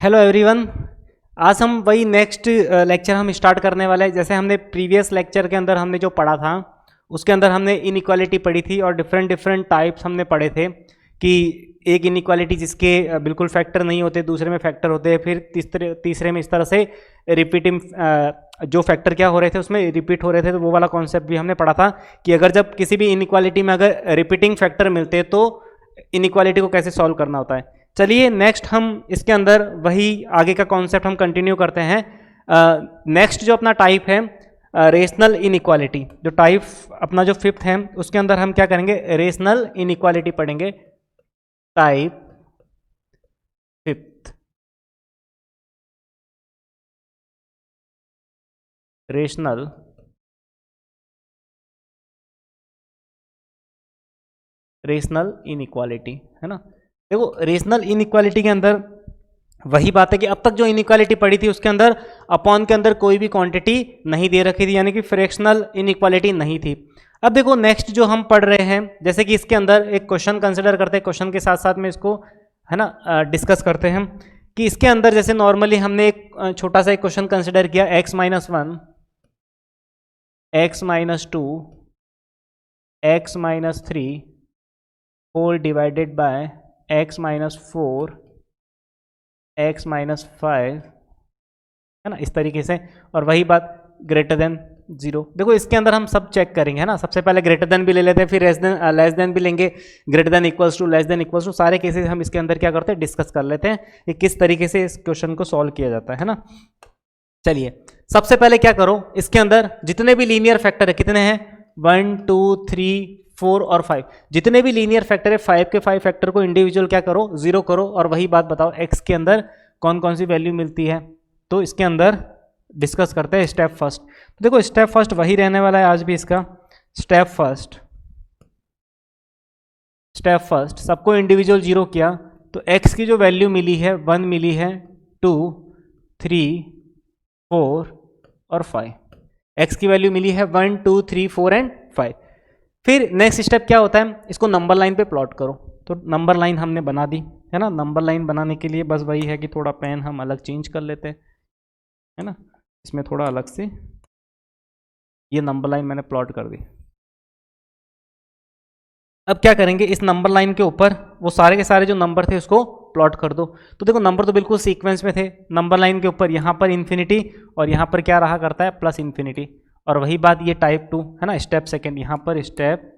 Hello everyone. आज हम वही नेक्स्ट लेक्चर हम स्टार्ट करने वाले हैं। जैसे हमने प्रीवियस लेक्चर के अंदर हमने जो पढ़ा था उसके अंदर हमने इनइक्वालिटी पढ़ी थी और डिफरेंट डिफरेंट टाइप्स हमने पढ़े थे कि एक इनइक्वालिटी जिसके बिल्कुल फैक्टर नहीं होते, दूसरे में फैक्टर होते हैं, फिर तीसरे में इस तरह से रिपीटिंग जो फैक्टर क्या हो रहे थे उसमें रिपीट हो रहे थे। तो वो वाला कॉन्सेप्ट भी हमने पढ़ा था कि अगर जब किसी भी इनइक्वालिटी में अगर रिपीटिंग फैक्टर मिलते हैं तो इनइक्वालिटी को कैसे सॉल्व करना होता है। चलिए नेक्स्ट हम इसके अंदर वही आगे का कॉन्सेप्ट हम कंटिन्यू करते हैं। नेक्स्ट जो अपना टाइप है रेशनल इनइक्वालिटी, जो टाइप अपना जो फिफ्थ है उसके अंदर हम क्या करेंगे, रेशनल इनइक्वालिटी पढ़ेंगे। टाइप फिफ्थ, रेशनल इनइक्वालिटी, है ना। देखो रेशनल इनइक्वालिटी के अंदर वही बात है कि अब तक जो इनइक्वालिटी पड़ी थी उसके अंदर अपॉन के अंदर कोई भी क्वांटिटी नहीं दे रखी थी, यानी कि फ्रैक्शनल इनइक्वालिटी नहीं थी। अब देखो नेक्स्ट जो हम पढ़ रहे हैं, जैसे कि इसके अंदर एक क्वेश्चन कंसिडर करते हैं, क्वेश्चन के साथ साथ में इसको है ना डिस्कस करते हैं कि इसके अंदर जैसे नॉर्मली हमने एक छोटा सा एक क्वेश्चन कंसिडर किया, x-1 x-2 x-3 whole divided bye x-4 x-5, है ना, इस तरीके से। और वही बात ग्रेटर देन 0। देखो इसके अंदर हम सब चेक करेंगे, है ना। सबसे पहले ग्रेटर देन भी ले लेते हैं, फिर लेस देन भी लेंगे, greater than equals to, less than equals to, सारे केसेस हम इसके अंदर क्या करते हैं, डिस्कस कर लेते हैं कि किस तरीके से इस क्वेश्चन को सॉल्व किया जाता है ना। चलिए सबसे पहले क्या करो, इसके अंदर जितने भी लीनियर फैक्टर है, कितने हैं, 1 2 3 4 और 5, जितने भी लीनियर फैक्टर है 5 के 5 फैक्टर को इंडिविजुअल क्या करो, 0 करो। और वही बात बताओ x के अंदर कौन कौन सी वैल्यू मिलती है, तो इसके अंदर डिस्कस करते हैं स्टेप फर्स्ट। तो देखो स्टेप फर्स्ट वही रहने वाला है आज भी इसका। स्टेप फर्स्ट सबको इंडिविजुअल 0 किया तो x की जो वैल्यू मिली है 1 मिली है, 2 3 4 और 5, x की वैल्यू मिली है 1 2 3 4 एंड 5। फिर नेक्स्ट स्टेप क्या होता है, इसको नंबर लाइन पे प्लॉट करो। तो नंबर लाइन हमने बना दी, है ना। नंबर लाइन बनाने के लिए बस वही है कि थोड़ा पेन हम अलग चेंज कर लेते हैं, है ना। इसमें थोड़ा अलग से ये नंबर लाइन मैंने प्लॉट कर दी। अब क्या करेंगे, इस नंबर लाइन के ऊपर वो सारे के सारे जो नंबर थे उसको प्लॉट कर दो। तो देखो नंबर तो बिल्कुल सीक्वेंस में थे, नंबर लाइन के ऊपर यहाँ पर इन्फिनिटी और यहाँ पर क्या रहा करता है, प्लस इन्फिनिटी। और वही बात ये टाइप 2, है ना, स्टेप सेकंड, यहाँ पर स्टेप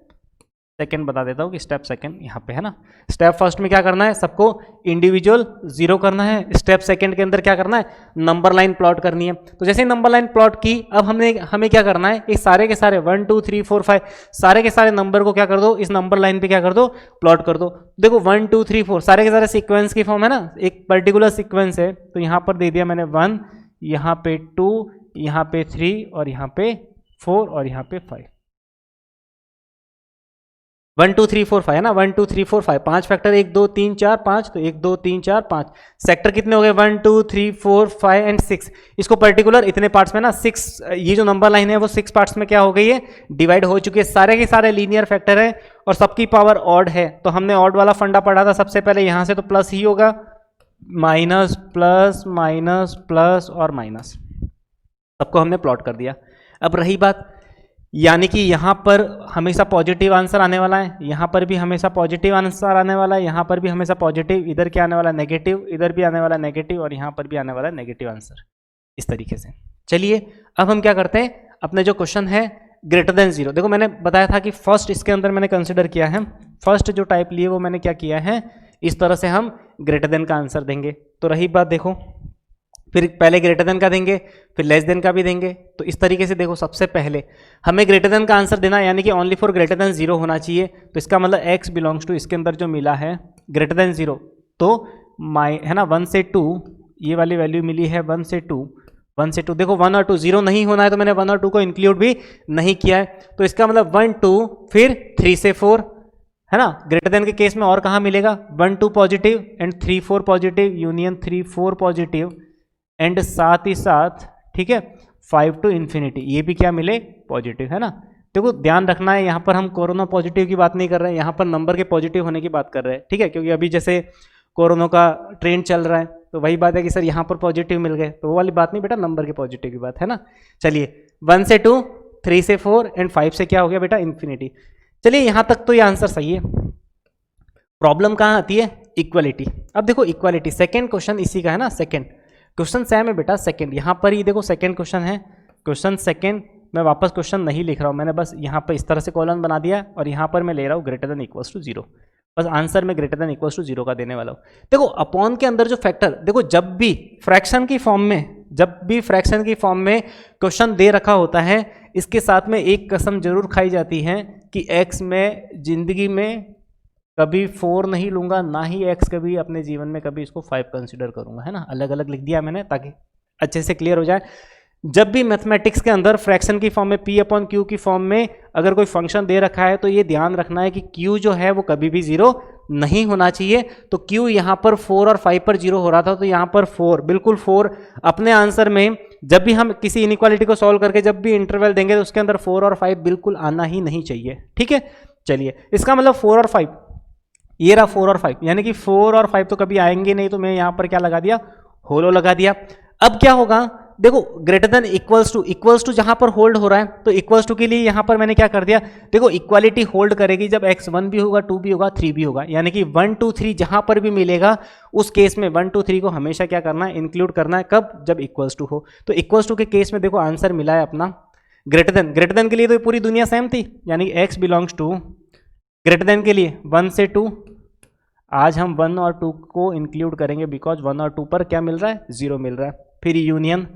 सेकंड बता देता हूँ कि स्टेप सेकंड यहाँ पे, है ना। स्टेप फर्स्ट में क्या करना है, सबको इंडिविजुअल 0 करना है। स्टेप सेकंड के अंदर क्या करना है, नंबर लाइन प्लॉट करनी है। तो जैसे नंबर लाइन प्लॉट की, अब हमें क्या करना है, ये सारे के सारे 1 2 3 4 5 सारे के सारे नंबर को क्या कर दो, इस नंबर लाइन पे क्या कर दो, प्लॉट कर दो। देखो 1 2 3 4 सारे के सारे सीक्वेंस की फॉर्म है ना, एक पर्टिकुलर सीक्वेंस है। तो यहाँ पर दे दिया मैंने 1, यहाँ पे 2, यहाँ पे 3 और यहाँ पे 4 और यहाँ पे 5। 1 2 3 4 5 है ना, 1 2 3 4 5 5 फैक्टर, 1 2 3 4 5, तो 1 2 3 4 5 सेक्टर कितने हो गए, 1 2 3 4 5 एंड 6। इसको पर्टिकुलर इतने पार्ट्स में ना 6, ये जो नंबर लाइन है वो 6 पार्ट्स में क्या हो गई है, डिवाइड हो चुकी है। सारे के सारे लीनियर फैक्टर है और सबकी पावर ऑड है। तो हमने ऑड वाला फंडा पढ़ा था सबसे पहले, यहाँ से तो प्लस ही होगा, माइनस प्लस माइनस प्लस और माइनस, सबको हमने प्लॉट कर दिया। अब रही बात, यानी कि यहाँ पर हमेशा पॉजिटिव आंसर आने वाला है, यहाँ पर भी हमेशा पॉजिटिव आंसर आने वाला है, यहाँ पर भी हमेशा पॉजिटिव, इधर क्या आने वाला है, नेगेटिव, इधर भी आने वाला है नेगेटिव और यहाँ पर भी आने वाला है नेगेटिव आंसर, इस तरीके से। चलिए अब हम क्या करते हैं, अपने जो क्वेश्चन है ग्रेटर देन 0। देखो मैंने बताया था कि फर्स्ट इसके अंदर मैंने कंसिडर किया है, फर्स्ट जो टाइप लिए वो मैंने क्या किया है, इस तरह से हम ग्रेटर देन का आंसर देंगे। तो रही बात, देखो फिर पहले ग्रेटर देन का देंगे, फिर लेस देन का भी देंगे। तो इस तरीके से देखो सबसे पहले हमें ग्रेटर देन का आंसर देना, यानी कि ओनली फॉर ग्रेटर देन 0 होना चाहिए। तो इसका मतलब x बिलोंग्स टू, इसके अंदर जो मिला है ग्रेटर देन 0, तो है ना 1 से 2, ये वाली वैल्यू मिली है 1 से 2, 1 से 2। देखो 1 और 2 0 नहीं होना है तो मैंने 1 और 2 को इंक्लूड भी नहीं किया है। तो इसका मतलब 1 2 फिर 3 से 4, है ना। ग्रेटर देन के केस में और कहाँ मिलेगा, 1 2 positive and 3 4 positive, union 3 4 positive and साथ ही साथ, ठीक है, 5 टू इन्फिनिटी, ये भी क्या मिले, पॉजिटिव, है ना। देखो ध्यान रखना है, यहाँ पर हम कोरोना पॉजिटिव की बात नहीं कर रहे हैं, यहाँ पर नंबर के पॉजिटिव होने की बात कर रहे हैं, ठीक है। क्योंकि अभी जैसे कोरोना का ट्रेंड चल रहा है तो वही बात है कि सर यहाँ पर पॉजिटिव मिल गए, तो वो वाली बात नहीं बेटा, नंबर के पॉजिटिव की बात है ना। चलिए 1 से 2, 3 से 4 एंड 5 से क्या हो गया बेटा, इन्फिनिटी। चलिए यहाँ तक तो ये आंसर सही है। प्रॉब्लम कहाँ आती है, इक्वालिटी। अब देखो इक्वालिटी, सेकेंड क्वेश्चन इसी का है ना, सेकेंड क्वेश्चन सेम है बेटा, सेकेंड यहाँ पर ही देखो सेकेंड क्वेश्चन है, क्वेश्चन सेकेंड। मैं वापस क्वेश्चन नहीं लिख रहा हूँ, मैंने बस यहाँ पर इस तरह से कॉलम बना दिया और यहाँ पर मैं ले रहा हूँ ग्रेटर देन इक्वल्स टू 0, बस आंसर में ग्रेटर देन इक्वल्स टू 0 का देने वाला हूँ। देखो अपॉन के अंदर जो फैक्टर, देखो जब भी फ्रैक्शन की फॉर्म में क्वेश्चन दे रखा होता है, इसके साथ में एक कसम जरूर खाई जाती है कि एक्स में जिंदगी में कभी 4 नहीं लूंगा, ना ही एक्स कभी अपने जीवन में कभी इसको 5 कंसिडर करूंगा, है ना। अलग अलग लिख दिया मैंने ताकि अच्छे से क्लियर हो जाए। जब भी मैथमेटिक्स के अंदर फ्रैक्शन की फॉर्म में, पी अपॉन क्यू की फॉर्म में अगर कोई फंक्शन दे रखा है, तो ये ध्यान रखना है कि क्यू जो है वो कभी भी 0 नहीं होना चाहिए। तो क्यू यहाँ पर 4 और 5 पर 0 हो रहा था, तो यहाँ पर 4, बिल्कुल 4 अपने आंसर में। जब भी हम किसी इनइक्वालिटी को सॉल्व करके जब भी इंटरवल देंगे, तो उसके अंदर 4 और 5 बिल्कुल आना ही नहीं चाहिए, ठीक है। चलिए इसका मतलब 4 और 5, ये रहा 4 और 5, यानी कि 4 और 5 तो कभी आएंगे नहीं, तो मैं यहाँ पर क्या लगा दिया, होलो लगा दिया। अब क्या होगा, देखो ग्रेटर देन इक्वल्स टू जहां पर होल्ड हो रहा है, तो इक्वल्स टू के लिए यहां पर मैंने क्या कर दिया, देखो इक्वालिटी होल्ड करेगी जब x 1 भी होगा, 2 भी होगा, 3 भी होगा, यानी कि 1 2 3 जहां पर भी मिलेगा उस केस में 1 2 3 को हमेशा क्या करना है, इंक्लूड करना है। कब, जब इक्वल्स टू हो। तो इक्वल्स टू के केस में देखो आंसर मिला है अपना ग्रेटर देन के लिए तो पूरी दुनिया सेम थी, यानी x belongs to greater than के लिए 1 से 2। आज हम 1 और 2 को इंक्लूड करेंगे, बिकॉज 1 और 2 पर क्या मिल रहा है, 0 मिल रहा है। फिर यूनियन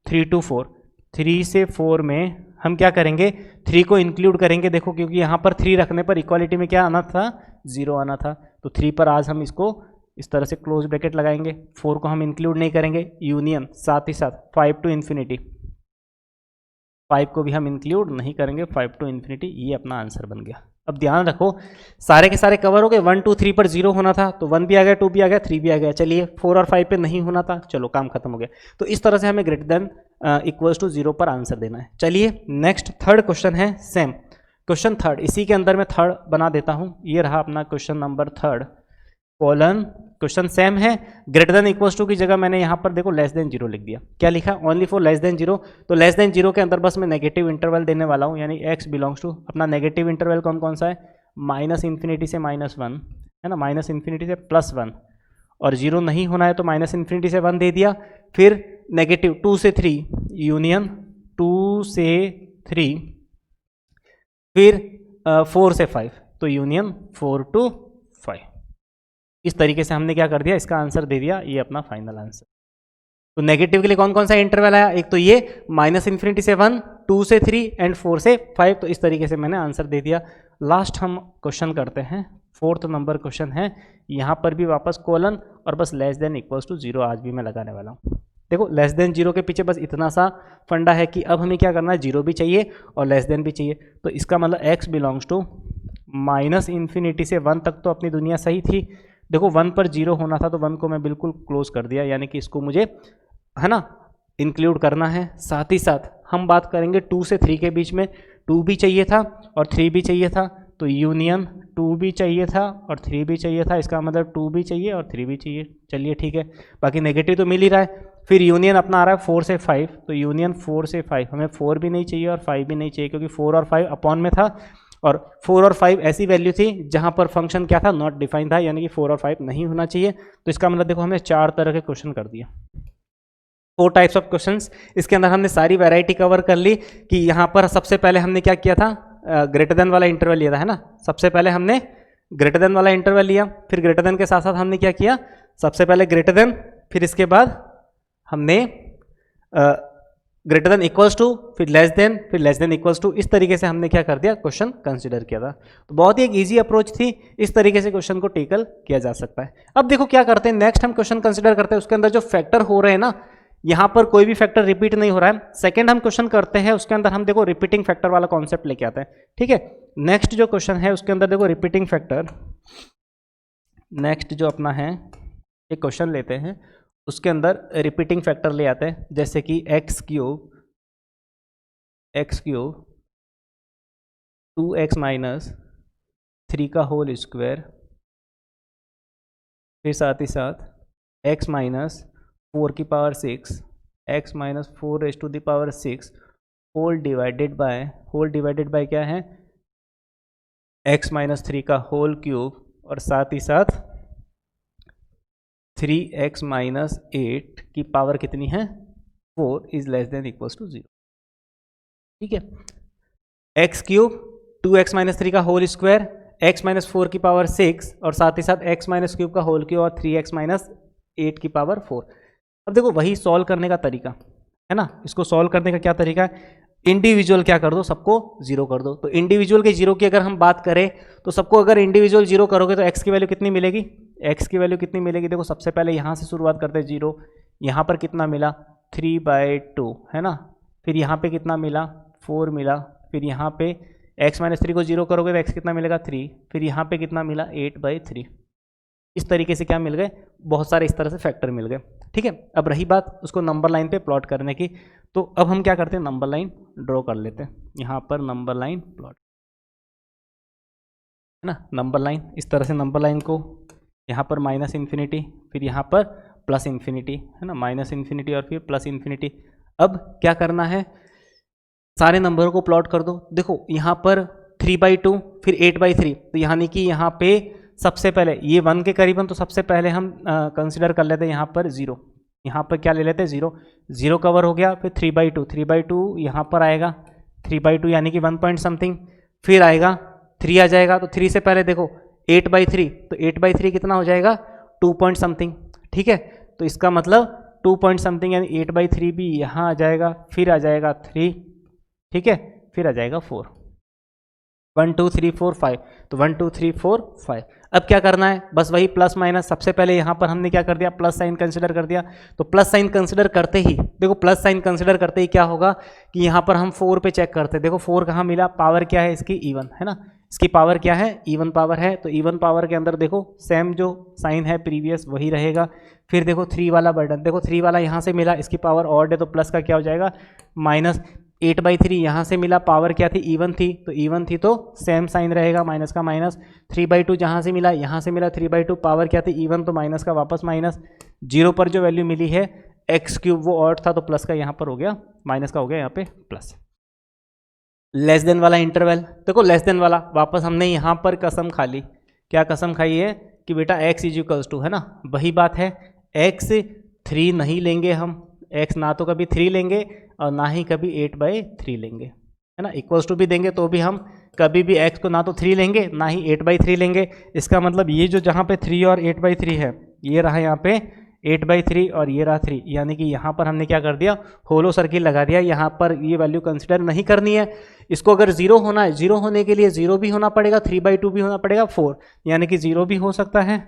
3 to 4, 3 से 4 में हम क्या करेंगे, 3 को इंक्लूड करेंगे। देखो क्योंकि यहाँ पर 3 रखने पर इक्वालिटी में क्या आना था, 0 आना था, तो 3 पर आज हम इसको इस तरह से क्लोज ब्रैकेट लगाएंगे, 4 को हम इंक्लूड नहीं करेंगे। यूनियन साथ ही साथ 5 to infinity, 5 को भी हम इंक्लूड नहीं करेंगे, 5 to infinity, ये अपना आंसर बन गया। अब ध्यान रखो सारे के सारे कवर हो गए, 1 2 3 पर 0 होना था, तो 1 भी आ गया, 2 भी आ गया, 3 भी आ गया। चलिए 4 और 5 पे नहीं होना था, चलो काम खत्म हो गया। तो इस तरह से हमें ग्रेटर देन इक्वल्स टू 0 पर आंसर देना है। चलिए नेक्स्ट थर्ड क्वेश्चन है, सेम क्वेश्चन थर्ड, इसी के अंदर मैं थर्ड बना देता हूँ। ये रहा अपना question number third, colon question same है। ग्रेटर देन इक्वल्स टू की जगह मैंने यहाँ पर देखो लेस देन 0 लिख दिया। क्या लिखा, ओनली फॉर लेस देन 0। तो लेस देन 0 के अंदर बस मैं नेगेटिव इंटरवल देने वाला हूँ, यानी x बिलोंग्स टू, अपना नेगेटिव इंटरवल कौन कौन सा है, -∞ से -1 है ना, -∞ से +1, और 0 नहीं होना है तो -∞ से 1 दे दिया। फिर नेगेटिव 2 से 3, यूनियन 2 से 3, फिर 4 से 5, तो यूनियन 4 to 5। इस तरीके से हमने क्या कर दिया, इसका आंसर दे दिया, ये अपना फाइनल आंसर। तो नेगेटिव के लिए कौन कौन सा इंटरवल आया, एक तो ये -∞ से 1, 2 से 3 एंड 4 से 5। तो इस तरीके से मैंने आंसर दे दिया। लास्ट हम क्वेश्चन करते हैं, फोर्थ नंबर क्वेश्चन है। यहाँ पर भी वापस कॉलन और बस लेस देन इक्वल्स टू 0 आज भी मैं लगाने वाला हूँ। देखो लेस देन 0 के पीछे बस इतना सा फंडा है कि अब हमें क्या करना है, 0 भी चाहिए और लेस देन भी चाहिए। तो इसका मतलब x बिलोंग्स टू -∞ से 1 तक तो अपनी दुनिया सही थी। देखो 1 पर 0 होना था, तो 1 को मैं बिल्कुल क्लोज कर दिया, यानी कि इसको मुझे है ना इंक्लूड करना है। साथ ही साथ हम बात करेंगे 2 से 3 के बीच में, 2 भी चाहिए था और 3 भी चाहिए था, तो यूनियन 2 भी चाहिए था और 3 भी चाहिए था। इसका मतलब 2 भी चाहिए और 3 भी चाहिए। चलिए ठीक है, बाकी नेगेटिव तो मिल ही रहा है। फिर यूनियन अपना आ रहा है 4 से 5, तो यूनियन 4 से 5, हमें 4 भी नहीं चाहिए और 5 भी नहीं चाहिए, क्योंकि 4 और 5 अपॉन में था, और 4 और 5 ऐसी वैल्यू थी जहां पर फंक्शन क्या था, नॉट डिफाइन था, यानी कि 4 और 5 नहीं होना चाहिए। तो इसका मतलब देखो हमने 4 तरह के क्वेश्चन कर दिया, 4 टाइप्स ऑफ क्वेश्चंस। इसके अंदर हमने सारी वैरायटी कवर कर ली कि यहाँ पर सबसे पहले हमने क्या किया था, ग्रेटर देन वाला इंटरवल लिया था, है ना। सबसे पहले हमने ग्रेटर देन वाला इंटरवल लिया, फिर ग्रेटर देन के साथ साथ हमने क्या किया, सबसे पहले ग्रेटर देन, फिर इसके बाद हमने ग्रेटर देन इक्वल्स टू, फिर लेस देन इक्वल्स टू। इस तरीके से हमने क्या कर दिया, क्वेश्चन कंसिडर किया था। तो बहुत ही एक इजी अप्रोच थी, इस तरीके से क्वेश्चन को टेकल किया जा सकता है। अब देखो क्या करते हैं, नेक्स्ट हम क्वेश्चन कंसिडर करते हैं, उसके अंदर जो फैक्टर हो रहे हैं ना, यहाँ पर कोई भी फैक्टर रिपीट नहीं हो रहा है। सेकंड हम क्वेश्चन करते हैं, उसके अंदर हम देखो रिपीटिंग फैक्टर वाला कॉन्सेप्ट लेके आते हैं, ठीक है। नेक्स्ट जो क्वेश्चन है उसके अंदर देखो रिपीटिंग फैक्टर, नेक्स्ट जो अपना है एक क्वेश्चन लेते हैं, उसके अंदर रिपीटिंग फैक्टर ले आते हैं, जैसे कि x क्यूब 2x माइनस 3 का होल स्क्वायर, फिर साथ ही साथ x माइनस 4 की power 6 x minus 4 raise to the power 6 whole divided by क्या है, x माइनस 3 का होल क्यूब, और साथ ही साथ 3x माइनस 8 की पावर कितनी है 4 is less than equals to 0। ठीक है, एक्स क्यूब 2x माइनस 3 का होल स्क्वायर, x माइनस 4 की पावर 6 और साथ ही साथ x माइनस क्यूब का होल क्यूब और 3x माइनस 8 की पावर 4। अब देखो वही सॉल्व करने का तरीका है ना, इसको सॉल्व करने का क्या तरीका है, इंडिविजुअल क्या कर दो, सबको जीरो कर दो। तो इंडिविजुअल के जीरो की अगर हम बात करें तो सबको अगर इंडिविजुअल जीरो करोगे तो x की वैल्यू कितनी मिलेगी, x की वैल्यू कितनी मिलेगी, देखो सबसे पहले यहाँ से शुरुआत करते हैं जीरो, यहाँ पर कितना मिला 3/2 है ना, फिर यहाँ पे कितना मिला 4 मिला, फिर यहाँ पे x माइनस 3 को जीरो करोगे तो x कितना मिलेगा 3, फिर यहाँ पे कितना मिला 8/3। इस तरीके से क्या मिल गए, बहुत सारे इस तरह से फैक्टर मिल गए। ठीक है, अब रही बात उसको नंबर लाइन पे प्लॉट करने की, तो अब हम क्या करते हैं, नंबर लाइन ड्रॉ कर लेते हैं। यहाँ पर नंबर लाइन प्लॉट है ना, नंबर लाइन इस तरह से, नंबर लाइन को यहाँ पर माइनस इन्फिनिटी, फिर यहाँ पर प्लस इन्फिनिटी है ना, माइनस इन्फिनिटी और फिर प्लस इन्फिनिटी। अब क्या करना है, सारे नंबरों को प्लॉट कर दो। देखो यहाँ पर 3/2 फिर 8/3, तो यानी कि यहाँ पे सबसे पहले ये 1 के करीबन, तो सबसे पहले हम कंसिडर कर लेते हैं यहाँ पर 0, यहाँ पर क्या ले लेते हैं 0, 0 कवर हो गया, फिर 3/2 यहाँ पर आएगा 3/2 यानी कि 1 पॉइंट समथिंग, फिर आएगा 3 आ जाएगा, तो 3 से पहले देखो 8/3, तो 8/3 कितना हो जाएगा 2 पॉइंट समथिंग। ठीक है, तो इसका मतलब 2 पॉइंट समथिंग यानी 8/3 भी यहाँ आ जाएगा, फिर आ जाएगा 3, ठीक है, फिर आ जाएगा 4, 1 2 3 4 5, तो 1 2 3 4 5। अब क्या करना है, बस वही प्लस माइनस, सबसे पहले यहाँ पर हमने क्या कर दिया, प्लस साइन कंसिडर कर दिया। तो प्लस साइन कंसिडर करते ही देखो, प्लस साइन कंसिडर करते ही क्या होगा कि यहाँ पर हम 4 पे चेक करते हैं। देखो 4 कहाँ मिला, पावर क्या है इसकी इवन है ना, इसकी पावर क्या है इवन पावर है, तो इवन पावर के अंदर देखो सेम जो साइन है प्रीवियस वही रहेगा। फिर देखो 3 वाला बर्डन, देखो 3 वाला यहाँ से मिला, इसकी पावर ऑड है तो प्लस का क्या हो जाएगा माइनस, 8/3 यहाँ से मिला, पावर क्या थी इवन थी, तो इवन थी तो सेम साइन रहेगा, माइनस का माइनस। 3/2 जहाँ से मिला, यहाँ से मिला 3/2, पावर क्या थी इवन, तो माइनस का वापस माइनस। 0 पर जो वैल्यू मिली है x क्यूब वो ऑड था, तो प्लस का यहाँ पर हो गया, माइनस का हो गया यहाँ पे प्लस। लेस देन वाला इंटरवल, देखो लेस देन वाला वापस हमने यहाँ पर कसम खा ली, क्या कसम खाई है कि बेटा x इज इक्वल्स टू है ना, वही बात है x 3 नहीं लेंगे हम, x ना तो कभी 3 लेंगे और ना ही कभी 8/3 लेंगे है ना, इक्वल्स टू भी देंगे तो भी हम कभी भी x को ना तो 3 लेंगे ना ही 8/3 लेंगे। इसका मतलब ये जो जहाँ पे 3 और 8/3 है, ये रहा यहाँ पे 8/3 और ये रहा 3, यानी कि यहाँ पर हमने क्या कर दिया, होलो सर्किल लगा दिया, यहाँ पर ये वैल्यू कंसिडर नहीं करनी है। इसको अगर 0 होना है, 0 होने के लिए 0 भी होना पड़ेगा, 3/2 भी होना पड़ेगा, 4 यानी कि 0 भी हो सकता है,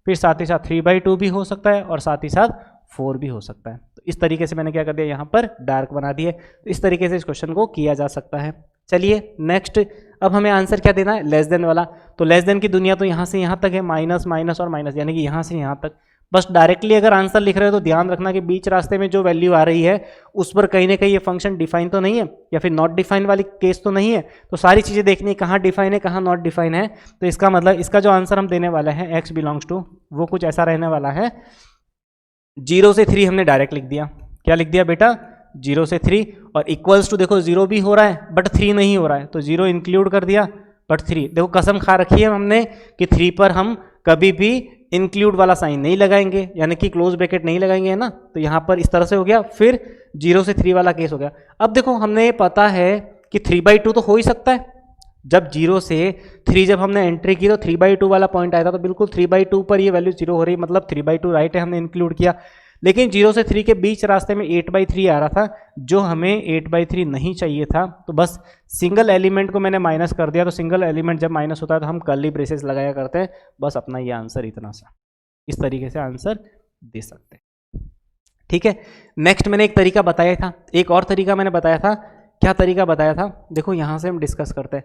फिर साथ ही साथ 3/2 भी हो सकता है और साथ ही साथ 4 भी हो सकता है। तो इस तरीके से मैंने क्या कर दिया, यहाँ पर डार्क बना दिए। तो इस तरीके से इस क्वेश्चन को किया जा सकता है। चलिए नेक्स्ट, अब हमें आंसर क्या देना है, लेस देन वाला। तो लेस देन की दुनिया तो यहाँ से यहाँ तक है, माइनस माइनस और माइनस, यानी कि यहाँ से यहाँ तक। बस डायरेक्टली अगर आंसर लिख रहे हो तो ध्यान रखना कि बीच रास्ते में जो वैल्यू आ रही है उस पर कहीं ना कहीं ये फंक्शन डिफाइन तो नहीं है, या फिर नॉट डिफाइन वाली केस तो नहीं है। तो सारी चीज़ें देखनी है, कहाँ डिफाइन है कहाँ नॉट डिफाइन है। तो इसका मतलब इसका जो आंसर हम देने वाले हैं x बिलोंग्स टू, वो कुछ ऐसा रहने वाला है, 0 से 3 हमने डायरेक्ट लिख दिया। क्या लिख दिया बेटा, 0 से 3, और इक्वल्स टू देखो 0 भी हो रहा है बट 3 नहीं हो रहा है, तो 0 इंक्लूड कर दिया बट 3। देखो कसम खा रखी है हमने कि 3 पर हम कभी भी इंक्लूड वाला साइन नहीं लगाएंगे, यानी कि क्लोज ब्रैकेट नहीं लगाएंगे है ना। तो यहाँ पर इस तरह से हो गया, फिर 0 से 3 वाला केस हो गया। अब देखो हमने पता है कि 3/2 तो हो ही सकता है, जब 0 से 3 जब हमने एंट्री की तो 3/2 वाला पॉइंट आया था, तो बिल्कुल 3/2 पर ये वैल्यू 0 हो रही, मतलब 3/2 राइट है, हमने इंक्लूड किया। लेकिन 0 से 3 के बीच रास्ते में 8/3 आ रहा था, जो हमें 8/3 नहीं चाहिए था, तो बस सिंगल एलिमेंट को मैंने माइनस कर दिया। तो सिंगल एलिमेंट जब माइनस होता है तो हम कर्ली ब्रेसेस लगाया करते हैं। बस अपना ये आंसर इतना सा, इस तरीके से आंसर दे सकते हैं। ठीक है, नेक्स्ट मैंने एक तरीका बताया था, एक और तरीका मैंने बताया था। क्या तरीका बताया था, देखो यहाँ से हम डिस्कस करते हैं।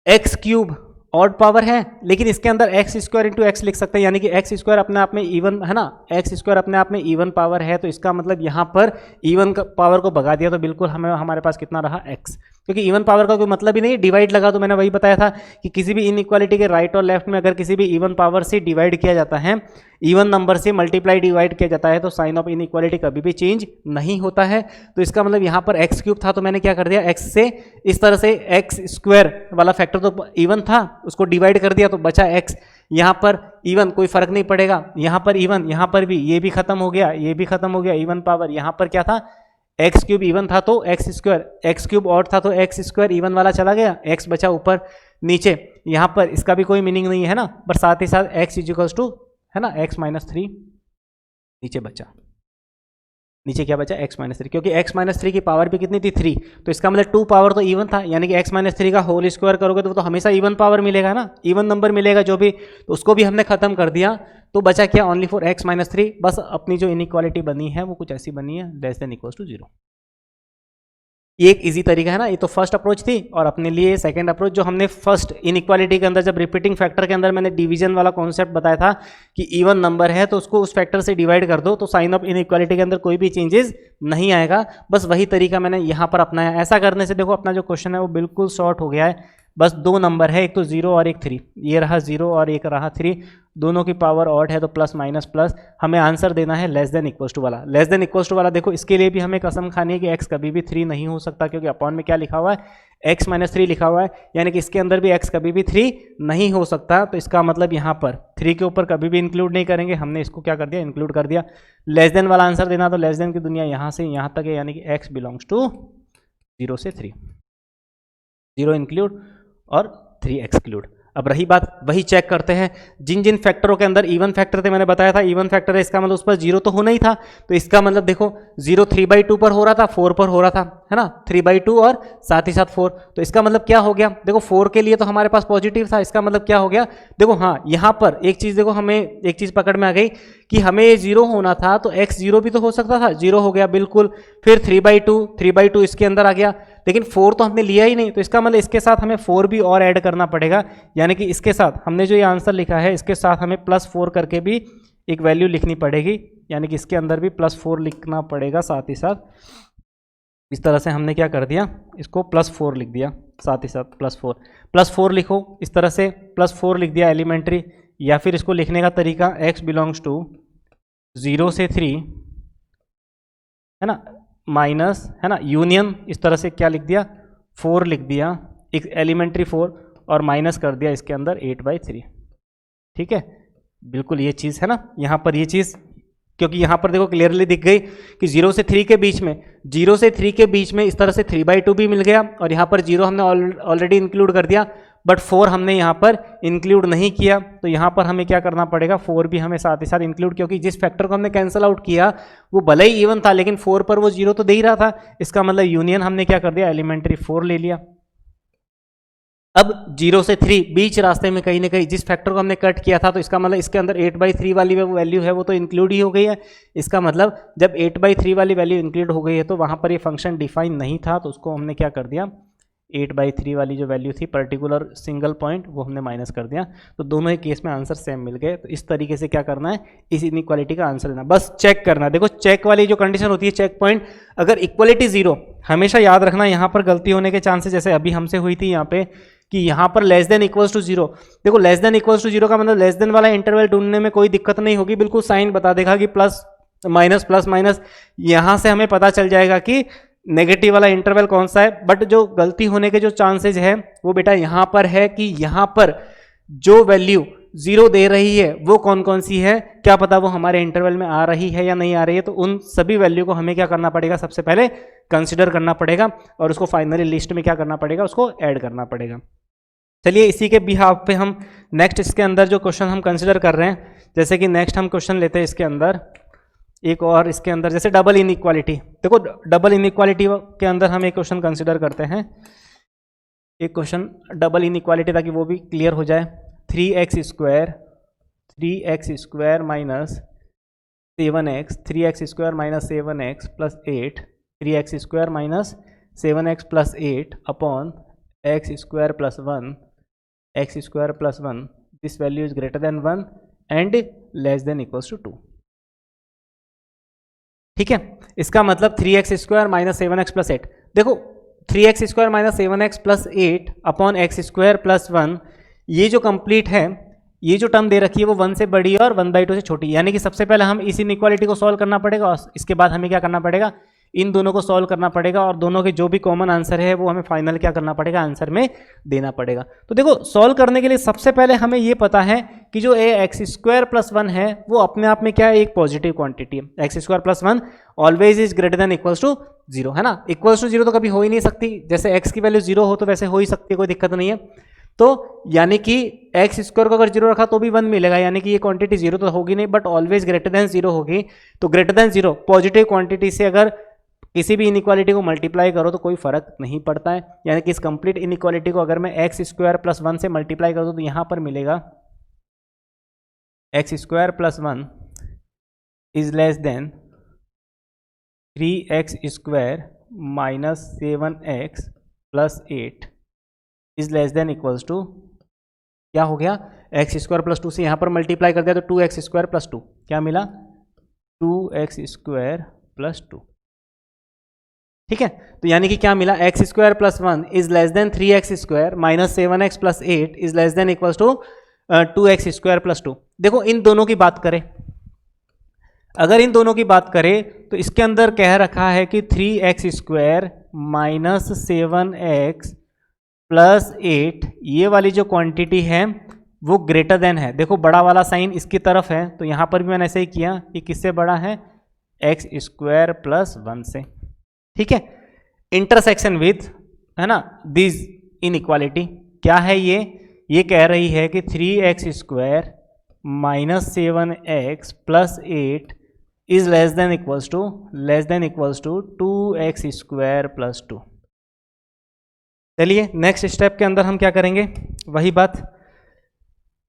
एक्स क्यूब ऑड पावर है, लेकिन इसके अंदर एक्स स्क्वायर इंटू एक्स लिख सकते हैं, यानी कि एक्स स्क्वायर अपने आप में इवन है ना, एक्स स्क्वायर अपने आप में इवन पावर है। तो इसका मतलब यहाँ पर इवन पावर को भगा दिया तो बिल्कुल हमें हमारे पास कितना रहा एक्स। क्योंकि इवन पावर का कोई मतलब ही नहीं, डिवाइड लगा तो मैंने वही बताया था कि किसी भी इनइक्वालिटी के राइट और लेफ्ट में अगर किसी भी इवन पावर से डिवाइड किया जाता है, इवन नंबर से मल्टीप्लाई डिवाइड किया जाता है, तो साइन ऑफ इनइक्वालिटी कभी भी चेंज नहीं होता है। तो इसका मतलब यहाँ पर एक्स क्यूब था तो मैंने क्या कर दिया, एक्स से इस तरह से एक्स स्क्वायर वाला फैक्टर तो इवन था, उसको डिवाइड कर दिया तो बचा एक्स। यहाँ पर इवन कोई फर्क नहीं पड़ेगा, यहाँ पर इवन, यहाँ पर भी ये भी खत्म हो गया, ये भी खत्म हो गया, इवन पावर। यहाँ पर क्या था, एक्स क्यूब इवन था तो x square, x cube odd था तो एक्स स्क्वायर, इवन वाला चला गया, एक्स बचा ऊपर नीचे। यहाँ पर इसका भी कोई मीनिंग नहीं है ना, पर साथ ही साथ एक्स इजिकल्स टू है ना एक्स माइनस 3 नीचे बचा, नीचे क्या बचा x माइनस 3, क्योंकि x माइनस 3 की पावर भी कितनी थी 3, तो इसका मतलब 2 पावर तो इवन था, यानी कि x माइनस 3 का होल स्क्वायर करोगे तो वो तो हमेशा इवन पावर मिलेगा ना, इवन नंबर मिलेगा जो भी, तो उसको भी हमने खत्म कर दिया। तो बचा क्या, ओनली फॉर x माइनस 3। बस अपनी जो इनइक्वालिटी बनी है वो कुछ ऐसी बनी है, लेस देन इक्वल्स टू 0। ये एक इजी तरीका है ना, ये तो फर्स्ट अप्रोच थी। और अपने लिए सेकंड अप्रोच जो हमने फर्स्ट इनइक्वालिटी के अंदर, जब रिपीटिंग फैक्टर के अंदर मैंने डिवीजन वाला कॉन्सेप्ट बताया था कि इवन नंबर है तो उसको उस फैक्टर से डिवाइड कर दो, तो साइन ऑफ इनइक्वालिटी के अंदर कोई भी चेंजेस नहीं आएगा। बस वही तरीका मैंने यहाँ पर अपनाया। ऐसा करने से देखो अपना जो क्वेश्चन है वो बिल्कुल शॉर्ट हो गया है। बस 2 नंबर है, एक तो 0 और एक 3, ये रहा 0 और एक रहा 3, दोनों की पावर ऑड है तो प्लस माइनस प्लस। हमें आंसर देना है लेस देन इक्वल्स टू वाला। लेस देन इक्वल्स टू वाला देखो इसके लिए भी हमें कसम खानी है कि x कभी भी 3 नहीं हो सकता, क्योंकि अपॉन में क्या लिखा हुआ है, x माइनस 3 लिखा हुआ है, यानी कि इसके अंदर भी x कभी भी 3 नहीं हो सकता। तो इसका मतलब यहाँ पर 3 के ऊपर कभी भी इंक्लूड नहीं करेंगे, हमने इसको क्या कर दिया, इंक्लूड कर दिया। लेस देन वाला आंसर देना, तो लेस देन की दुनिया यहाँ से यहाँ तक है, यानी कि x बिलोंग्स टू 0 से 3, 0 इंक्लूड और 3 एक्सक्लूड। अब रही बात, वही चेक करते हैं जिन जिन फैक्टरों के अंदर इवन फैक्टर थे, मैंने बताया था इवन फैक्टर है, इसका मतलब उस पर 0 तो होना ही था। तो इसका मतलब देखो 0 3/2 पर हो रहा था, 4 पर हो रहा था, है ना, 3/2 और साथ ही साथ 4। तो इसका मतलब क्या हो गया, देखो 4 के लिए तो हमारे पास पॉजिटिव था, इसका मतलब क्या हो गया, देखो हाँ यहाँ पर एक चीज़ देखो, हमें एक चीज़ पकड़ में आ गई कि हमें 0 होना था तो x 0 भी तो हो सकता था, 0 हो गया बिल्कुल। फिर 3/2 इसके अंदर आ गया, लेकिन 4 तो हमने लिया ही नहीं, तो इसका मतलब इसके साथ हमें 4 भी और ऐड करना पड़ेगा, यानी कि इसके साथ हमने जो ये आंसर लिखा है इसके साथ हमें +4 करके भी एक वैल्यू लिखनी पड़ेगी, यानी कि इसके अंदर भी +4 लिखना पड़ेगा साथ ही साथ। इस तरह से हमने क्या कर दिया, इसको +4 लिख दिया, साथ ही साथ +4 लिखो, इस तरह से +4 लिख दिया एलिमेंट्री। या फिर इसको लिखने का तरीका x बिलोंग्स टू 0 से 3, है ना, माइनस, है ना, यूनियन, इस तरह से क्या लिख दिया, 4 लिख दिया, एक एलिमेंट्री 4 और माइनस कर दिया इसके अंदर 8/3। ठीक है, बिल्कुल ये चीज़ है ना, यहाँ पर ये चीज़, क्योंकि यहाँ पर देखो क्लियरली दिख गई कि 0 से 3 के बीच में, 0 से 3 के बीच में इस तरह से 3/2 भी मिल गया, और यहाँ पर 0 हमने ऑलरेडी इंक्लूड कर दिया, बट 4 हमने यहाँ पर इंक्लूड नहीं किया। तो यहाँ पर हमें क्या करना पड़ेगा, 4 भी हमें साथ ही साथ इंक्लूड, क्योंकि जिस फैक्टर को हमने कैंसिल आउट किया वो भले ही इवन था, लेकिन 4 पर वो 0 तो दे ही रहा था। इसका मतलब यूनियन हमने क्या कर दिया, एलिमेंट्री 4 ले लिया। अब 0 से 3 बीच रास्ते में कहीं ना कहीं जिस फैक्टर को हमने कट किया था, तो इसका मतलब इसके अंदर 8/3 वाली वो वैल्यू है वो तो इंक्लूड ही हो गई है। इसका मतलब जब 8/3 वाली वैल्यू इंक्लूड हो गई है तो वहाँ पर ये फंक्शन डिफाइन नहीं था, तो उसको हमने क्या कर दिया, 8/3 वाली जो वैल्यू थी पर्टिकुलर सिंगल पॉइंट, वो हमने माइनस कर दिया। तो दोनों ही केस में आंसर सेम मिल गए। तो इस तरीके से क्या करना है, इस इनइक्वालिटी का आंसर देना, बस चेक करना। देखो चेक वाली जो कंडीशन होती है, चेक पॉइंट, अगर इक्वलिटी 0, हमेशा याद रखना यहाँ पर गलती होने के चांसेस, जैसे अभी हमसे हुई थी यहाँ पे कि यहाँ पर लेस देन इक्वल्स टू 0। देखो लेस देन इक्वल्स टू 0 का मतलब लेस देन वाला इंटरवल ढूंढने में कोई दिक्कत नहीं होगी, बिल्कुल साइन बता देगा कि प्लस माइनस। यहाँ से हमें पता चल जाएगा कि नेगेटिव वाला इंटरवल कौन सा है। बट जो गलती होने के जो चांसेस है वो बेटा यहाँ पर है कि यहाँ पर जो वैल्यू 0 दे रही है वो कौन कौन सी है, क्या पता वो हमारे इंटरवल में आ रही है या नहीं आ रही है। तो उन सभी वैल्यू को हमें क्या करना पड़ेगा, सबसे पहले कंसिडर करना पड़ेगा, और उसको फाइनली लिस्ट में क्या करना पड़ेगा, उसको ऐड करना पड़ेगा। चलिए इसी के बिहाफ पे हम नेक्स्ट इसके अंदर जो क्वेश्चन हम कंसिडर कर रहे हैं, जैसे कि नेक्स्ट हम क्वेश्चन लेते हैं इसके अंदर एक और, इसके अंदर जैसे डबल इनइक्वालिटी। देखो डबल इनइक्वालिटी के अंदर हम एक क्वेश्चन कंसिडर करते हैं, एक क्वेश्चन डबल इनइक्वालिटी, ताकि वो भी क्लियर हो जाए। 3x square minus 7x, 3x square minus 7x plus 8, 3x square minus 7x plus 8 upon x square plus 1, x square plus 1, this value is greater than 1 and less than equals to 2। ठीक है, इसका मतलब 3x square minus 7x plus 8। देखो 3x² minus 7x plus 8 upon x² plus 1, ये जो complete है, ये जो टर्म दे रखी है वो 1 से बड़ी और 1/2 से छोटी, यानी कि सबसे पहले हम इस इनइक्वालिटी को सॉल्व करना पड़ेगा और इसके बाद हमें क्या करना पड़ेगा, इन दोनों को सॉल्व करना पड़ेगा और दोनों के जो भी कॉमन आंसर है वो हमें फाइनल क्या करना पड़ेगा, आंसर में देना पड़ेगा। तो देखो सॉल्व करने के लिए सबसे पहले हमें ये पता है कि जो x² प्लस 1 है वो अपने आप में क्या है, एक पॉजिटिव क्वांटिटी है। x² plus 1 always is greater than equals to 0, है ना। इक्वल्स टू 0 तो कभी हो ही नहीं सकती, जैसे x की वैल्यू 0 हो तो वैसे हो ही सकती है, कोई दिक्कत नहीं है। तो यानी कि x² को अगर 0 रखा तो भी 1 मिलेगा, यानी कि ये क्वांटिटी 0 तो होगी नहीं बट ऑलवेज ग्रेटर देन 0 होगी। तो ग्रेटर देन 0 पॉजिटिव क्वांटिटी से अगर किसी भी इनइक्वालिटी को मल्टीप्लाई करो तो कोई फर्क नहीं पड़ता है, यानी कि इस कंप्लीट इनइक्वालिटी को अगर मैं x² प्लस 1 से मल्टीप्लाई कर दूं तो यहां पर मिलेगा x² plus 1 is less than 3x² minus 7x plus 8 is less than equals to, क्या हो गया, x² प्लस 2 से यहां पर मल्टीप्लाई कर दिया तो 2x² प्लस 2 क्या मिला, 2x² प्लस 2, ठीक है। तो यानी कि क्या मिला, x² plus 1 is less than 3x² minus 7x plus 8 is less than equals to 2x² plus 2। देखो इन दोनों की बात करें, अगर इन दोनों की बात करें तो इसके अंदर कह रखा है कि 3x² माइनस 7x प्लस 8, ये वाली जो क्वांटिटी है वो ग्रेटर देन है। देखो बड़ा वाला साइन इसकी तरफ है तो यहां पर भी मैंने ऐसे ही किया कि किससे बड़ा है, x² प्लस 1 से, ठीक है। इंटरसेक्शन विथ, है ना, दिस इनइक्वालिटी क्या है, ये कह रही है कि 3x² minus 7x plus 8 is less than equals to 2x² plus 2। चलिए नेक्स्ट स्टेप के अंदर हम क्या करेंगे, वही बात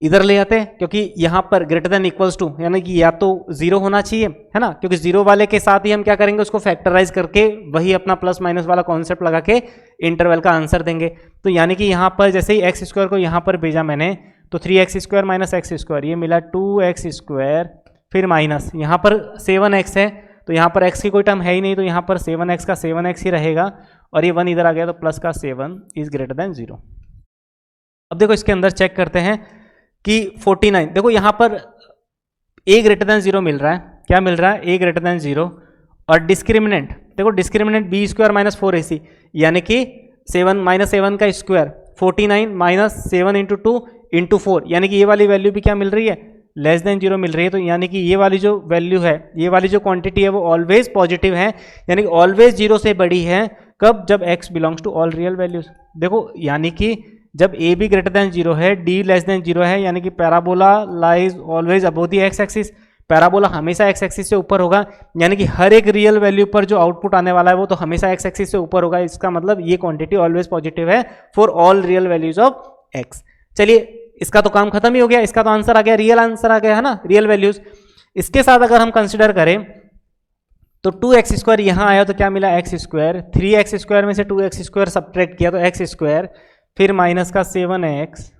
इधर ले आते हैं, क्योंकि यहां पर ग्रेटर देन इक्वल्स टू यानी कि या तो 0 होना चाहिए, है ना, क्योंकि 0 वाले के साथ ही हम क्या करेंगे, उसको फैक्टराइज करके वही अपना प्लस माइनस वाला कॉन्सेप्ट लगा के इंटरवल का आंसर देंगे। तो यानी कि यहां पर जैसे ही x² को यहां पर भेजा मैंने तो 3x² माइनस x², ये मिला 2x², फिर माइनस यहां पर 7x है तो यहां पर x की कोई टर्म है ही नहीं तो यहां पर 7x का 7x ही रहेगा और ये 1 इधर आ गया तो प्लस का 7 इज ग्रेटर देन 0। अब देखो इसके अंदर चेक करते हैं कि 49, देखो यहां पर a ग्रेटर देन 0 मिल रहा है, क्या मिल रहा है, a ग्रेटर देन 0, और डिस्क्रिमिनेंट देखो, डिस्क्रिमिनेंट b² माइनस 4ac यानी कि 7 माइनस 7 का स्क्वायर, 49 माइनस 7 इंटू 2 इंटू 4 यानी कि ये वाली वैल्यू भी क्या मिल रही है, लेस देन 0 मिल रही है। तो यानी कि ये वाली जो वैल्यू है, ये वाली जो क्वांटिटी है वो ऑलवेज पॉजिटिव है, यानी कि ऑलवेज 0 से बड़ी है, कब, जब x belongs to all real values. देखो यानी कि जब a भी ग्रेटर देन 0 है, d लेस देन 0 है, यानी कि parabola lies always above the x axis, parabola हमेशा x एक्सिस से ऊपर होगा, यानी कि हर एक रियल वैल्यू पर जो आउटपुट आने वाला है वो तो हमेशा x एक्सिस से ऊपर होगा। इसका मतलब ये क्वांटिटी ऑलवेज पॉजिटिव है for all real values of x। चलिए इसका तो काम खत्म ही हो गया, इसका तो आंसर आ गया, रियल आंसर आ गया, है ना, रियल वैल्यूज। इसके साथ अगर हम कंसिडर करें तो 2x² यहां आया तो क्या मिला, x², 3x² में से 2x² सब्ट्रैक्ट किया तो x², फिर माइनस का 7x,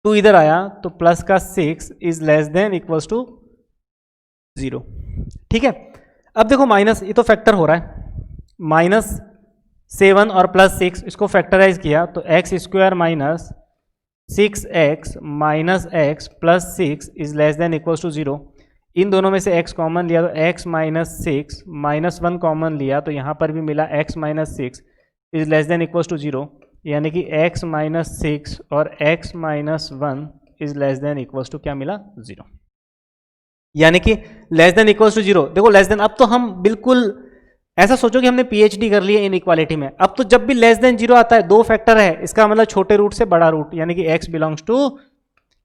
2 इधर आया तो प्लस का 6 is less than equals to 0, ठीक है। अब देखो माइनस, ये तो फैक्टर हो रहा है, माइनस 7 और प्लस 6 इसको फैक्टराइज किया तो x² minus 6x minus x plus 6 is less than equals to 0। इन दोनों में से x कॉमन लिया तो x माइनस 6 माइनस 1 कॉमन लिया तो यहाँ पर भी मिला x minus 6 is less than equals to 0, यानी कि x माइनस 6 और x minus 1 is less than equals to क्या मिला, 0, यानी कि लेस देन इक्वल्स टू 0। देखो लेस देन, अब तो हम बिल्कुल ऐसा सोचो कि हमने पीएचडी कर लिया इन इक्वालिटी में। अब तो जब भी लेस देन 0 आता है, 2 फैक्टर है, इसका मतलब छोटे रूट से बड़ा रूट, यानी कि x बिलोंग्स टू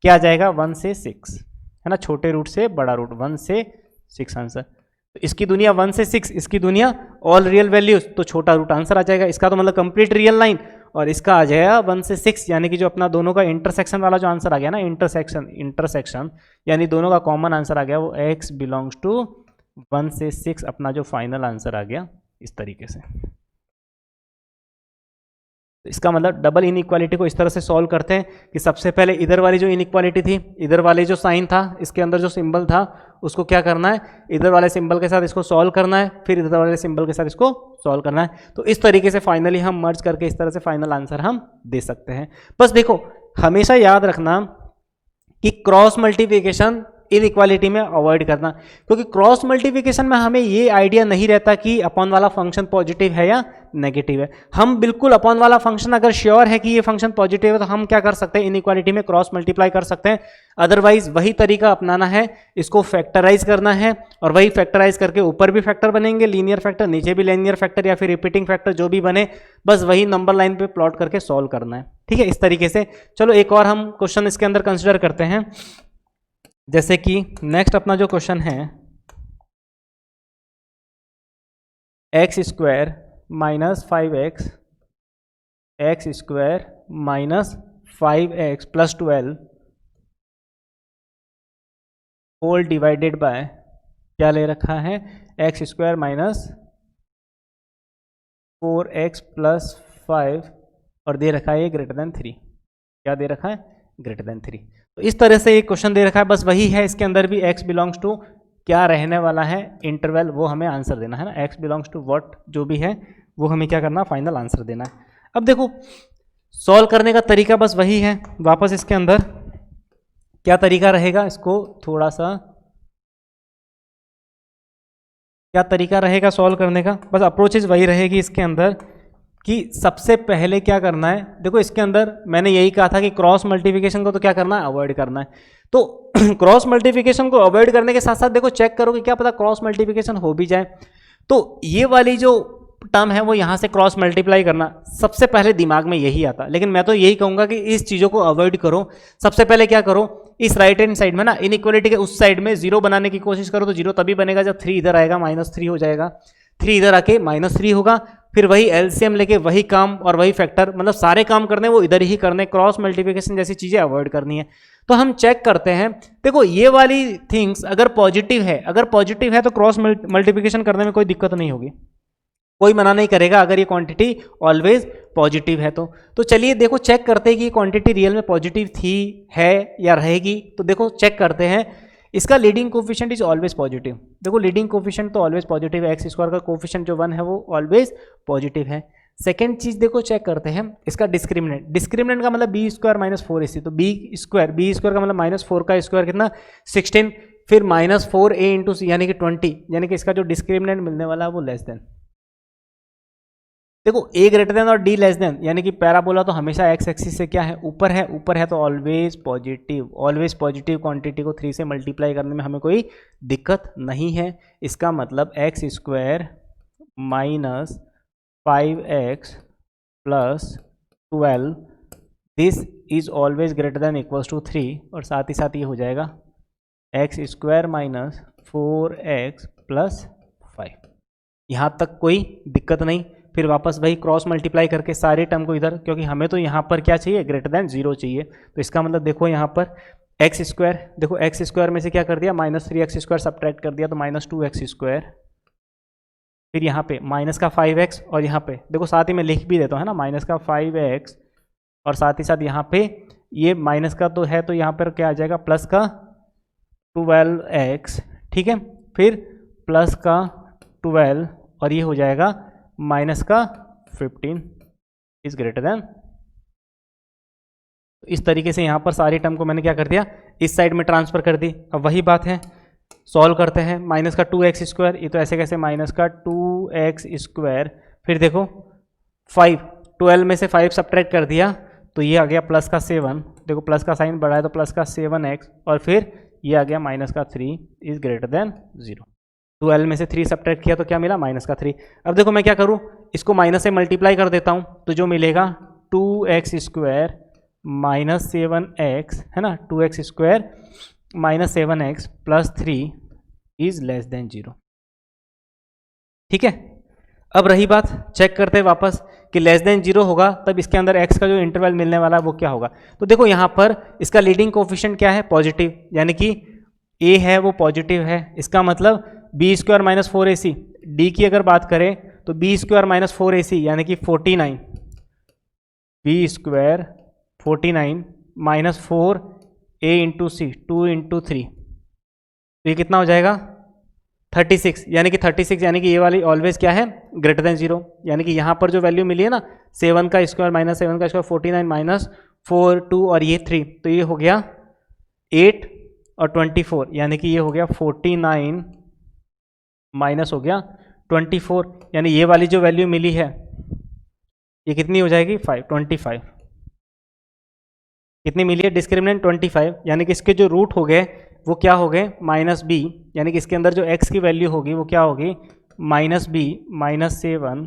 क्या आ जाएगा, 1 से 6, है ना, छोटे रूट से बड़ा रूट, 1 से 6 आंसर। तो इसकी दुनिया 1 से 6, इसकी दुनिया ऑल रियल वैल्यूज, तो छोटा रूट आंसर आ जाएगा। इसका तो मतलब कंप्लीट रियल लाइन, और इसका आ जाएगा 1 से 6, यानी कि जो अपना दोनों का इंटरसेक्शन वाला जो आंसर आ गया ना, इंटरसेक्शन यानी दोनों का कॉमन आंसर आ गया वो x बिलोंग्स टू 1 से 6 अपना जो फाइनल आंसर आ गया इस तरीके से। तो इसका मतलब डबल इनइक्वालिटी को इस तरह से सॉल्व करते हैं कि सबसे पहले इधर वाली जो इनइक्वालिटी थी, इधर वाले जो साइन था, इसके अंदर जो सिंबल था, उसको क्या करना है, इधर वाले सिंबल के साथ इसको सॉल्व करना है, फिर इधर वाले सिंबल के साथ इसको सॉल्व करना है। तो इस तरीके से फाइनली हम मर्ज करके इस तरह से फाइनल आंसर हम दे सकते हैं। बस देखो हमेशा याद रखना कि क्रॉस मल्टीप्लिकेशन इनइक्वालिटी में अवॉइड करना, क्योंकि क्रॉस मल्टीप्लिकेशन में हमें ये आइडिया नहीं रहता कि अपॉन वाला फंक्शन पॉजिटिव है या नेगेटिव है। हम बिल्कुल अपॉन वाला फंक्शन अगर श्योर है कि ये फंक्शन पॉजिटिव है तो हम क्या कर सकते हैं, इनइक्वालिटी में क्रॉस मल्टीप्लाई कर सकते हैं। अदरवाइज वही तरीका अपनाना है, इसको फैक्टराइज करना है और वही फैक्टराइज करके ऊपर भी फैक्टर बनेंगे लीनियर फैक्टर, नीचे भी लीनियर फैक्टर या फिर रिपीटिंग फैक्टर जो भी बने, बस वही नंबर लाइन पे प्लॉट करके सॉल्व करना है। ठीक है, इस तरीके से। चलो एक और हम क्वेश्चन इसके अंदर कंसिडर करते हैं। जैसे कि नेक्स्ट अपना जो क्वेश्चन है, x square minus 5x x square minus 5x plus 12 whole divided by क्या ले रखा है, x square minus 4x plus 5 और दे रखा है ये ग्रेटर देन 3। क्या दे रखा है, ग्रेटर देन 3। तो इस तरह से एक क्वेश्चन दे रखा है, बस वही है, इसके अंदर भी x बिलोंग्स टू क्या रहने वाला है, इंटरवल, वो हमें आंसर देना है ना, x बिलोंग्स टू व्हाट जो भी है वो हमें क्या करना, फाइनल आंसर देना है। अब देखो सॉल्व करने का तरीका बस वही है, वापस इसके अंदर क्या तरीका रहेगा, इसको थोड़ा सा क्या तरीका रहेगा सॉल्व करने का, बस अप्रोचेज वही रहेगी इसके अंदर कि सबसे पहले क्या करना है। देखो इसके अंदर मैंने यही कहा था कि क्रॉस मल्टीप्लिकेशन को तो क्या करना है, अवॉइड करना है। तो क्रॉस मल्टीप्लिकेशन को अवॉइड करने के साथ साथ देखो चेक करो कि क्या पता क्रॉस मल्टीप्लिकेशन हो भी जाए। तो ये वाली जो टर्म है वो यहाँ से क्रॉस मल्टीप्लाई करना सबसे पहले दिमाग में यही आता, लेकिन मैं तो यही कहूँगा कि इस चीज़ों को अवॉइड करो। सबसे पहले क्या करो, इस राइट हैंड साइड में ना इनइक्वालिटी के उस साइड में जीरो बनाने की कोशिश करो। तो जीरो तभी बनेगा जब 3 इधर आएगा, -3 हो जाएगा, 3 इधर आके -3 होगा। फिर वही एलसीएम लेके वही काम और वही फैक्टर, मतलब सारे काम करने वो इधर ही करने, क्रॉस मल्टीप्लिकेशन जैसी चीज़ें अवॉइड करनी है। तो हम चेक करते हैं, देखो ये वाली थिंग्स अगर पॉजिटिव है, तो क्रॉस मल्टीप्लिकेशन करने में कोई दिक्कत नहीं होगी, कोई मना नहीं करेगा अगर ये क्वांटिटी ऑलवेज पॉजिटिव है। तो चलिए देखो चेक करते हैं कि ये क्वांटिटी रियल में पॉजिटिव थी, है या रहेगी। तो देखो चेक करते हैं, इसका leading coefficient is always positive. देखो लीडिंग कोफिशिएंट तो ऑलवेज पॉजिटिव है, एक्स स्क्वायर का कोफिशिएंट जो 1 है वो ऑलवेज पॉजिटिव है। सेकेंड चीज देखो चेक करते हैं इसका डिस्क्रिमिनेंट का मतलब बी स्क्वायर माइनस 4ac। तो बी स्क्वायर का मतलब -4 का स्क्वायर कितना, 16, फिर -4a इंटू सी यानी कि 20, यानी कि इसका जो डिस्क्रिमिनेंट मिलने वाला है वो लेस देन। देखो a ग्रेटर देन और d लेस देन, यानी कि पैराबोला तो हमेशा x एक्सिस से क्या है, ऊपर है तो ऑलवेज पॉजिटिव क्वांटिटी को 3 से मल्टीप्लाई करने में हमें कोई दिक्कत नहीं है। इसका मतलब x square minus 5x plus 12 this is always greater than equals to 3, और साथ ही साथ ये हो जाएगा x square minus 4x plus 5। यहाँ तक कोई दिक्कत नहीं। फिर वापस वही क्रॉस मल्टीप्लाई करके सारे टर्म को इधर, क्योंकि हमें तो यहाँ पर क्या चाहिए, ग्रेटर देन 0 चाहिए। तो इसका मतलब देखो यहाँ पर एक्स स्क्वायर, देखो एक्स स्क्वायर में से क्या कर दिया, -3x स्क्वायर सब्ट्रैक्ट कर दिया तो -2x स्क्वायर, फिर यहाँ पे माइनस का 5x, और यहाँ पे देखो साथ ही मैं लिख भी देता हूँ है ना, माइनस का 5x, और साथ ही साथ यहाँ पे ये माइनस का तो है तो यहाँ पर क्या आ जाएगा, प्लस का 12x, ठीक है, फिर प्लस का 12 और ये हो जाएगा माइनस का 15 इज ग्रेटर देन। इस तरीके से यहाँ पर सारी टर्म को मैंने क्या कर दिया, इस साइड में ट्रांसफर कर दी। अब वही बात है, सॉल्व करते हैं, माइनस का 2x स्क्वायर, ये तो ऐसे कैसे माइनस का 2x स्क्वायर, फिर देखो 5, 12 में से 5 सब्ट्रैक्ट कर दिया तो ये आ गया प्लस का 7, देखो प्लस का साइन बढ़ा है तो प्लस का 7x, और फिर ये आ गया माइनस का 3 इज ग्रेटर देन 0। 12 में से 3 सब्ट्रैक्ट किया तो क्या मिला, माइनस का 3। अब देखो मैं क्या करूँ, इसको माइनस से मल्टीप्लाई कर देता हूँ तो जो मिलेगा 2x स्क्वायर माइनस 7x है ना, 2x square minus 7x plus 3 is less then 0। ठीक है, अब रही बात, चेक करते हैं वापस कि लेस देन 0 होगा तब इसके अंदर x का जो इंटरवल मिलने वाला है वो क्या होगा। तो देखो यहाँ पर इसका लीडिंग कोफिशिएंट क्या है, पॉजिटिव, यानी कि a है वो पॉजिटिव है। इसका मतलब B square minus 4ac, D की अगर बात करें तो बी स्क्वायर माइनस 4ac यानी कि 49, बी स्क्वायर 49 माइनस 4 ए इंटू सी 2 इंटू 3, तो ये कितना हो जाएगा 36, यानी कि 36 यानी कि ये वाली ऑलवेज क्या है ग्रेटर देन 0, यानी कि यहाँ पर जो वैल्यू मिली है ना 7 का स्क्वायर माइनस 7 का स्क्वायर 49 माइनस 4 2 और ये 3, तो ये हो गया 8 और 24, यानी कि ये हो गया 49 माइनस हो गया 24, यानी ये वाली जो वैल्यू मिली है ये कितनी हो जाएगी 25, कितनी मिली है डिस्क्रिमिनेंट 25, यानी कि इसके जो रूट हो गए वो क्या हो गए माइनस बी, यानी कि इसके अंदर जो x की वैल्यू होगी वो क्या होगी minus b minus 7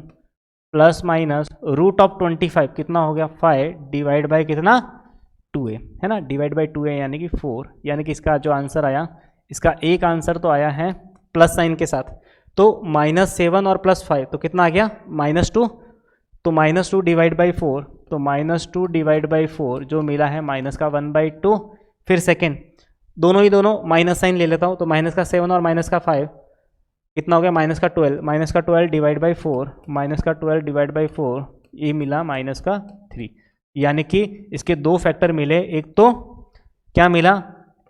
plus minus root of 25 कितना हो गया 5 डिवाइड बाय कितना 2a, है ना, डिवाइड बाय 2a यानी कि 4, यानी कि इसका जो आंसर आया, इसका एक आंसर तो आया है प्लस साइन के साथ, तो -7 और +5 तो कितना आ गया -2, तो -2 डिवाइड बाई 4, तो -2 डिवाइड बाई 4 जो मिला है माइनस का 1/2, फिर सेकेंड दोनों ही दोनों माइनस साइन ले लेता हूँ, तो माइनस का 7 और माइनस का 5 कितना हो गया माइनस का 12 डिवाइड बाई 4, माइनस का 12 डिवाइड बाई 4 ये मिला माइनस का 3, यानी कि इसके दो फैक्टर मिले, एक तो क्या मिला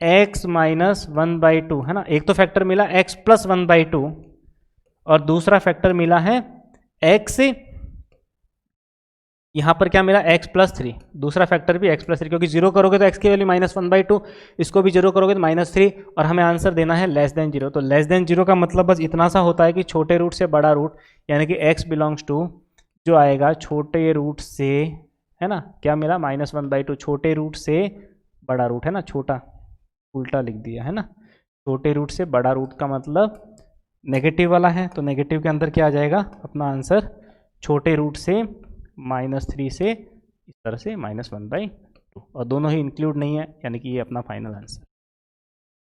x माइनस 1/2, है ना, एक तो फैक्टर मिला x प्लस 1/2 और दूसरा फैक्टर मिला है x, यहाँ पर क्या मिला x प्लस 3, दूसरा फैक्टर भी x प्लस 3, क्योंकि जीरो करोगे तो x की वैल्यू -1/2, इसको भी जीरो करोगे तो -3 और हमें आंसर देना है लेस देन 0, तो लेस देन 0 का मतलब बस इतना सा होता है कि छोटे रूट से बड़ा रूट, यानी कि x बिलोंग्स टू जो आएगा छोटे रूट से, है ना, क्या मिला -1/2, छोटे रूट से बड़ा रूट, है ना, छोटा उल्टा लिख दिया, है ना, छोटे रूट से बड़ा रूट का मतलब नेगेटिव वाला है, तो नेगेटिव के अंदर क्या आ जाएगा अपना आंसर छोटे रूट से -3 से इस तरह से -1/2 और दोनों ही इंक्लूड नहीं है, यानी कि ये अपना फाइनल आंसर।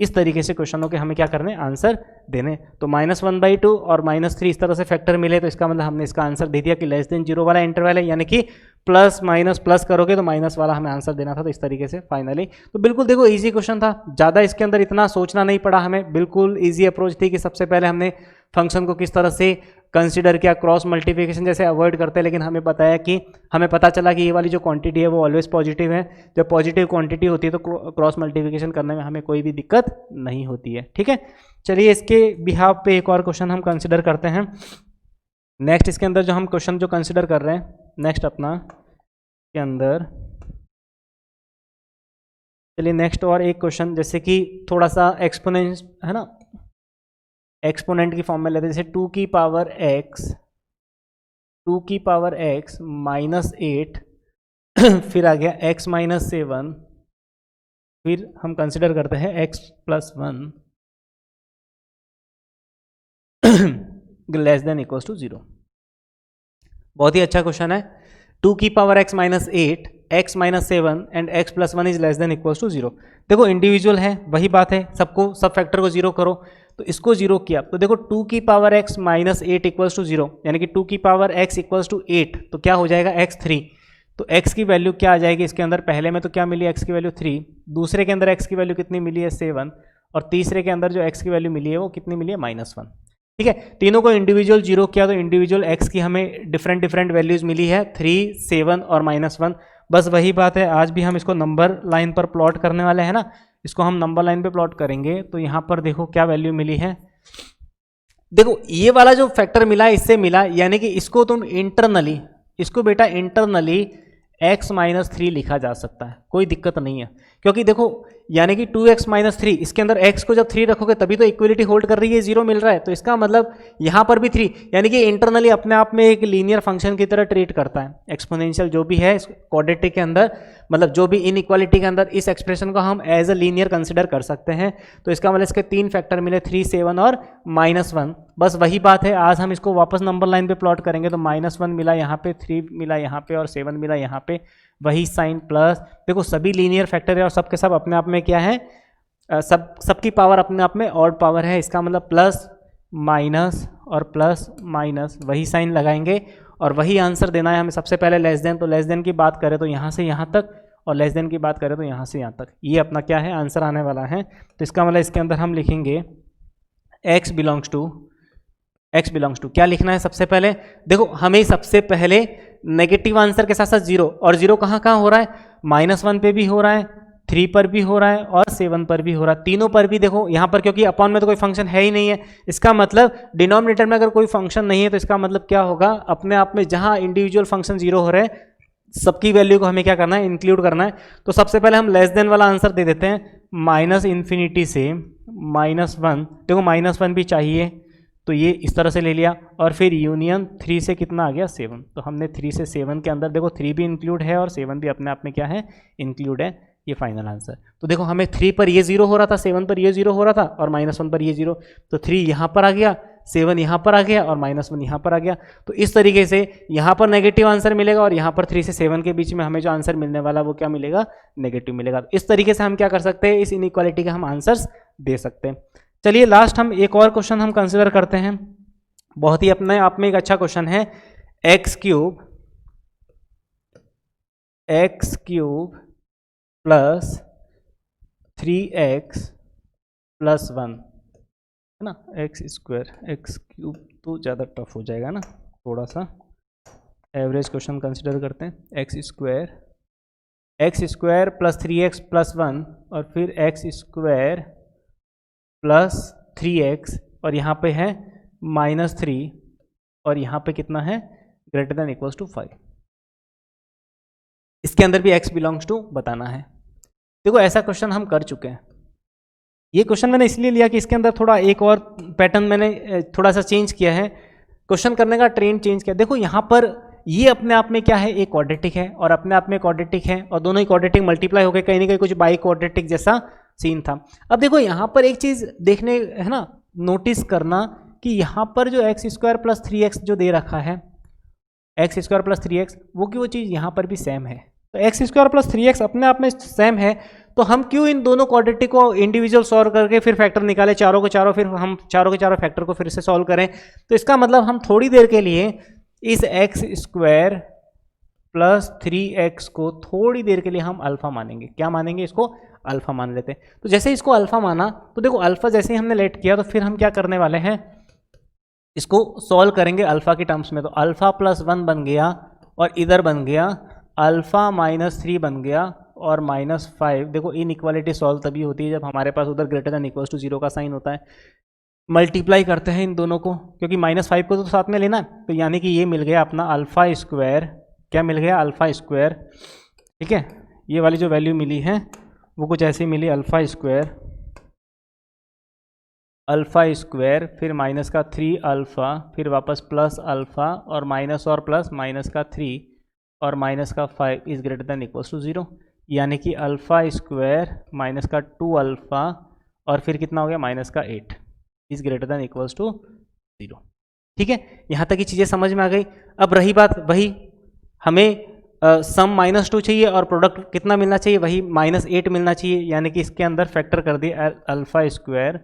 इस तरीके से क्वेश्चनों के हमें क्या करने आंसर देने, तो -1/2 और -3 इस तरह से फैक्टर मिले, तो इसका मतलब हमने इसका आंसर दे दिया कि लेस देन 0 वाला इंटरवल है, यानी कि प्लस माइनस प्लस करोगे तो माइनस वाला हमें आंसर देना था, तो इस तरीके से फाइनली तो बिल्कुल देखो इजी क्वेश्चन था, ज़्यादा इसके अंदर इतना सोचना नहीं पड़ा हमें, बिल्कुल ईजी अप्रोच थी कि सबसे पहले हमने फंक्शन को किस तरह से कंसीडर किया, क्रॉस मल्टीप्लिकेशन जैसे अवॉइड करते हैं, लेकिन हमें बताया कि हमें पता चला कि ये वाली जो क्वांटिटी है वो ऑलवेज पॉजिटिव है, जब पॉजिटिव क्वांटिटी होती है तो क्रॉस मल्टीप्लिकेशन करने में हमें कोई भी दिक्कत नहीं होती है। ठीक है, चलिए इसके बिहाफ पे एक और क्वेश्चन हम कंसिडर करते हैं। नेक्स्ट इसके अंदर जो हम क्वेश्चन जो कंसिडर कर रहे हैं नेक्स्ट अपना के अंदर, चलिए नेक्स्ट और एक क्वेश्चन जैसे कि थोड़ा सा एक्सपोनेंट है ना, एक्सपोनेंट की फॉर्म में लेते हैं, जैसे 2 की पावर x -8 फिर आ गया x -7, फिर हम कंसिडर करते हैं x + 1 less than equals to 0। बहुत ही अच्छा क्वेश्चन है। 2 की power x -8 x -7 and x + 1 is less than equals to 0। देखो इंडिविजुअल है, वही बात है, सबको सब फैक्टर को 0 करो, तो इसको 0 किया तो देखो 2 की पावर x -8 इक्वल्स टू 0, यानी कि 2 की पावर x इक्वल्स टू 8, तो क्या हो जाएगा x 3, तो x की वैल्यू क्या आ जाएगी इसके अंदर, पहले में तो क्या मिली x की वैल्यू 3, दूसरे के अंदर x की वैल्यू कितनी मिली है 7, और तीसरे के अंदर जो x की वैल्यू मिली है वो कितनी मिली है -1। ठीक है, तीनों को इंडिविजुअल 0 किया तो इंडिविजुअल x की हमें डिफरेंट वैल्यूज मिली है 3, 7 और -1। बस वही बात है, आज भी हम इसको नंबर लाइन पर प्लॉट करने वाले हैं ना, इसको हम नंबर लाइन पे प्लॉट करेंगे, तो यहाँ पर देखो क्या वैल्यू मिली है, देखो ये वाला जो फैक्टर मिला है इससे मिला, यानी कि इसको तुम इंटरनली, इसको बेटा इंटरनली x -3 लिखा जा सकता है, कोई दिक्कत नहीं है, क्योंकि देखो यानी कि 2x -3 इसके अंदर x को जब 3 रखोगे तभी तो इक्वलिटी होल्ड कर रही है, 0 मिल रहा है, तो इसका मतलब यहाँ पर भी 3, यानी कि इंटरनली अपने आप में एक लीनियर फंक्शन की तरह ट्रीट करता है। एक्सपोनेंशियल जो भी है क्वाड्रेटिक के अंदर, मतलब जो भी इनइक्वालिटी के अंदर, इस एक्सप्रेशन को हम एज अ लीनियर कंसिडर कर सकते हैं, तो इसका मतलब इसके 3 फैक्टर मिले 3, 7 और -1। बस वही बात है, आज हम इसको वापस नंबर लाइन पे प्लॉट करेंगे, तो -1 मिला यहाँ पे, 3 मिला यहाँ पे और 7 मिला यहाँ पे, वही साइन प्लस, देखो सभी लीनियर फैक्टर है और सब के सब अपने आप में क्या है, सबकी पावर अपने आप में ऑड पावर है, इसका मतलब प्लस माइनस और प्लस माइनस, वही साइन लगाएंगे और वही आंसर देना है हमें। सबसे पहले लेस देन, तो लेस देन की बात करें तो यहाँ से यहाँ तक, और लेस देन की बात करें तो यहाँ से यहाँ तक, ये अपना क्या है आंसर आने वाला है। तो इसका मतलब इसके अंदर हम लिखेंगे x belongs to x belongs to, क्या लिखना है सबसे पहले, देखो हमें सबसे पहले नेगेटिव आंसर के साथ साथ जीरो, और जीरो कहाँ कहाँ हो रहा है, -1 पे भी हो रहा है, 3 पर भी हो रहा है और 7 पर भी हो रहा है, तीनों पर भी देखो यहाँ पर, क्योंकि अपॉन में तो कोई फंक्शन है ही नहीं है, इसका मतलब डिनोमिनेटर में अगर कोई फंक्शन नहीं है तो इसका मतलब क्या होगा, अपने आप में जहाँ इंडिविजुअल फंक्शन जीरो हो रहे हैं सबकी वैल्यू को हमें क्या करना है, इंक्लूड करना है। तो सबसे पहले हम लेस देन वाला आंसर दे देते हैं, -∞ से -1, देखो -1 भी चाहिए तो ये इस तरह से ले लिया, और फिर यूनियन 3 से कितना आ गया 7, तो हमने 3 से 7 के अंदर देखो 3 भी इंक्लूड है और 7 भी अपने आप में क्या है, इंक्लूड है, ये फाइनल आंसर। तो देखो हमें 3 पर ये 0 हो रहा था, 7 पर ये 0 हो रहा था और -1 पर ये 0, तो 3 यहाँ पर आ गया, 7 यहाँ पर आ गया और -1 यहाँ पर आ गया। तो इस तरीके से यहाँ पर नेगेटिव आंसर मिलेगा और यहाँ पर 3 से 7 के बीच में हमें जो आंसर मिलने वाला वो क्या मिलेगा, नेगेटिव मिलेगा। तो इस तरीके से हम क्या कर सकते हैं, इस इनइक्वालिटी के हम आंसर्स दे सकते हैं। चलिए लास्ट हम एक और क्वेश्चन हम कंसिडर करते हैं, बहुत ही अपने आप में एक अच्छा क्वेश्चन है, x cube plus 3x plus 1 है ना, x स्क्वायर, x क्यूब तो ज़्यादा टफ हो जाएगा ना, थोड़ा सा एवरेज क्वेश्चन कंसिडर करते हैं, x square plus 3x plus 1 और फिर x स्क्वायर प्लस 3x और यहाँ पे है -3 और यहाँ पे कितना है, ग्रेटर देन इक्वल्स टू 5। इसके अंदर भी x बिलोंग्स टू बताना है। देखो ऐसा क्वेश्चन हम कर चुके हैं, ये क्वेश्चन मैंने इसलिए लिया कि इसके अंदर थोड़ा एक और पैटर्न मैंने थोड़ा सा चेंज किया है, क्वेश्चन करने का ट्रेंड चेंज किया। देखो यहाँ पर ये अपने आप में क्या है, एक क्वाड्रेटिक है और अपने आप में क्वाड्रेटिक है और दोनों ही क्वाड्रेटिक मल्टीप्लाई हो गए, कहीं ना कहीं कुछ बाई क्वाड्रेटिक जैसा सीन था। अब देखो यहाँ पर एक चीज़ देखने है ना, नोटिस करना कि यहाँ पर जो x स्क्वायर प्लस 3x जो दे रखा है, x स्क्वायर प्लस 3x, वो चीज़ यहाँ पर भी सेम है। तो x स्क्वायर प्लस 3x अपने आप में सेम है, तो हम क्यों इन दोनों क्वाड्रेटिक को इंडिविजुअल सॉल्व करके फिर फैक्टर निकाले, चारों के चारों, फिर हम चारों के चारों फैक्टर को फिर से सॉल्व करें। तो इसका मतलब हम थोड़ी देर के लिए इस x स्क्वायर प्लस 3x को थोड़ी देर के लिए हम अल्फा मानेंगे। क्या मानेंगे, इसको अल्फा मान लेते हैं। तो जैसे इसको अल्फा माना तो देखो अल्फा जैसे ही हमने लेट किया तो फिर हम क्या करने वाले हैं, इसको सॉल्व करेंगे अल्फा की टर्म्स में। तो अल्फा प्लस 1 बन गया और इधर बन गया अल्फा -3 बन गया और -5। देखो इनइक्वालिटी सॉल्व तभी होती है जब हमारे पास उधर ग्रेटर देन इक्वल्स टू 0 का साइन होता है। मल्टीप्लाई करते हैं इन दोनों को, क्योंकि -5 को तो साथ में लेना है, तो यानी कि ये मिल गया अपना अल्फा स्क्वायर, क्या मिल गया, अल्फा स्क्वायर। ठीक है, ये वाली जो वैल्यू मिली है वो कुछ ऐसी मिली, अल्फा स्क्वायर फिर माइनस का 3 अल्फ़ा, फिर वापस प्लस अल्फ़ा और माइनस और प्लस माइनस का 3 और माइनस का 5 is greater than equals to 0, यानी कि अल्फ़ा स्क्वायर माइनस का 2 अल्फ़ा और फिर कितना हो गया माइनस का 8 is greater than equals to 0। ठीक है, यहाँ तक की चीज़ें समझ में आ गई। अब रही बात वही, हमें सम -2 चाहिए और प्रोडक्ट कितना मिलना चाहिए, वही -8 मिलना चाहिए, यानी कि इसके अंदर फैक्टर कर दिए अल्फ़ा स्क्वायर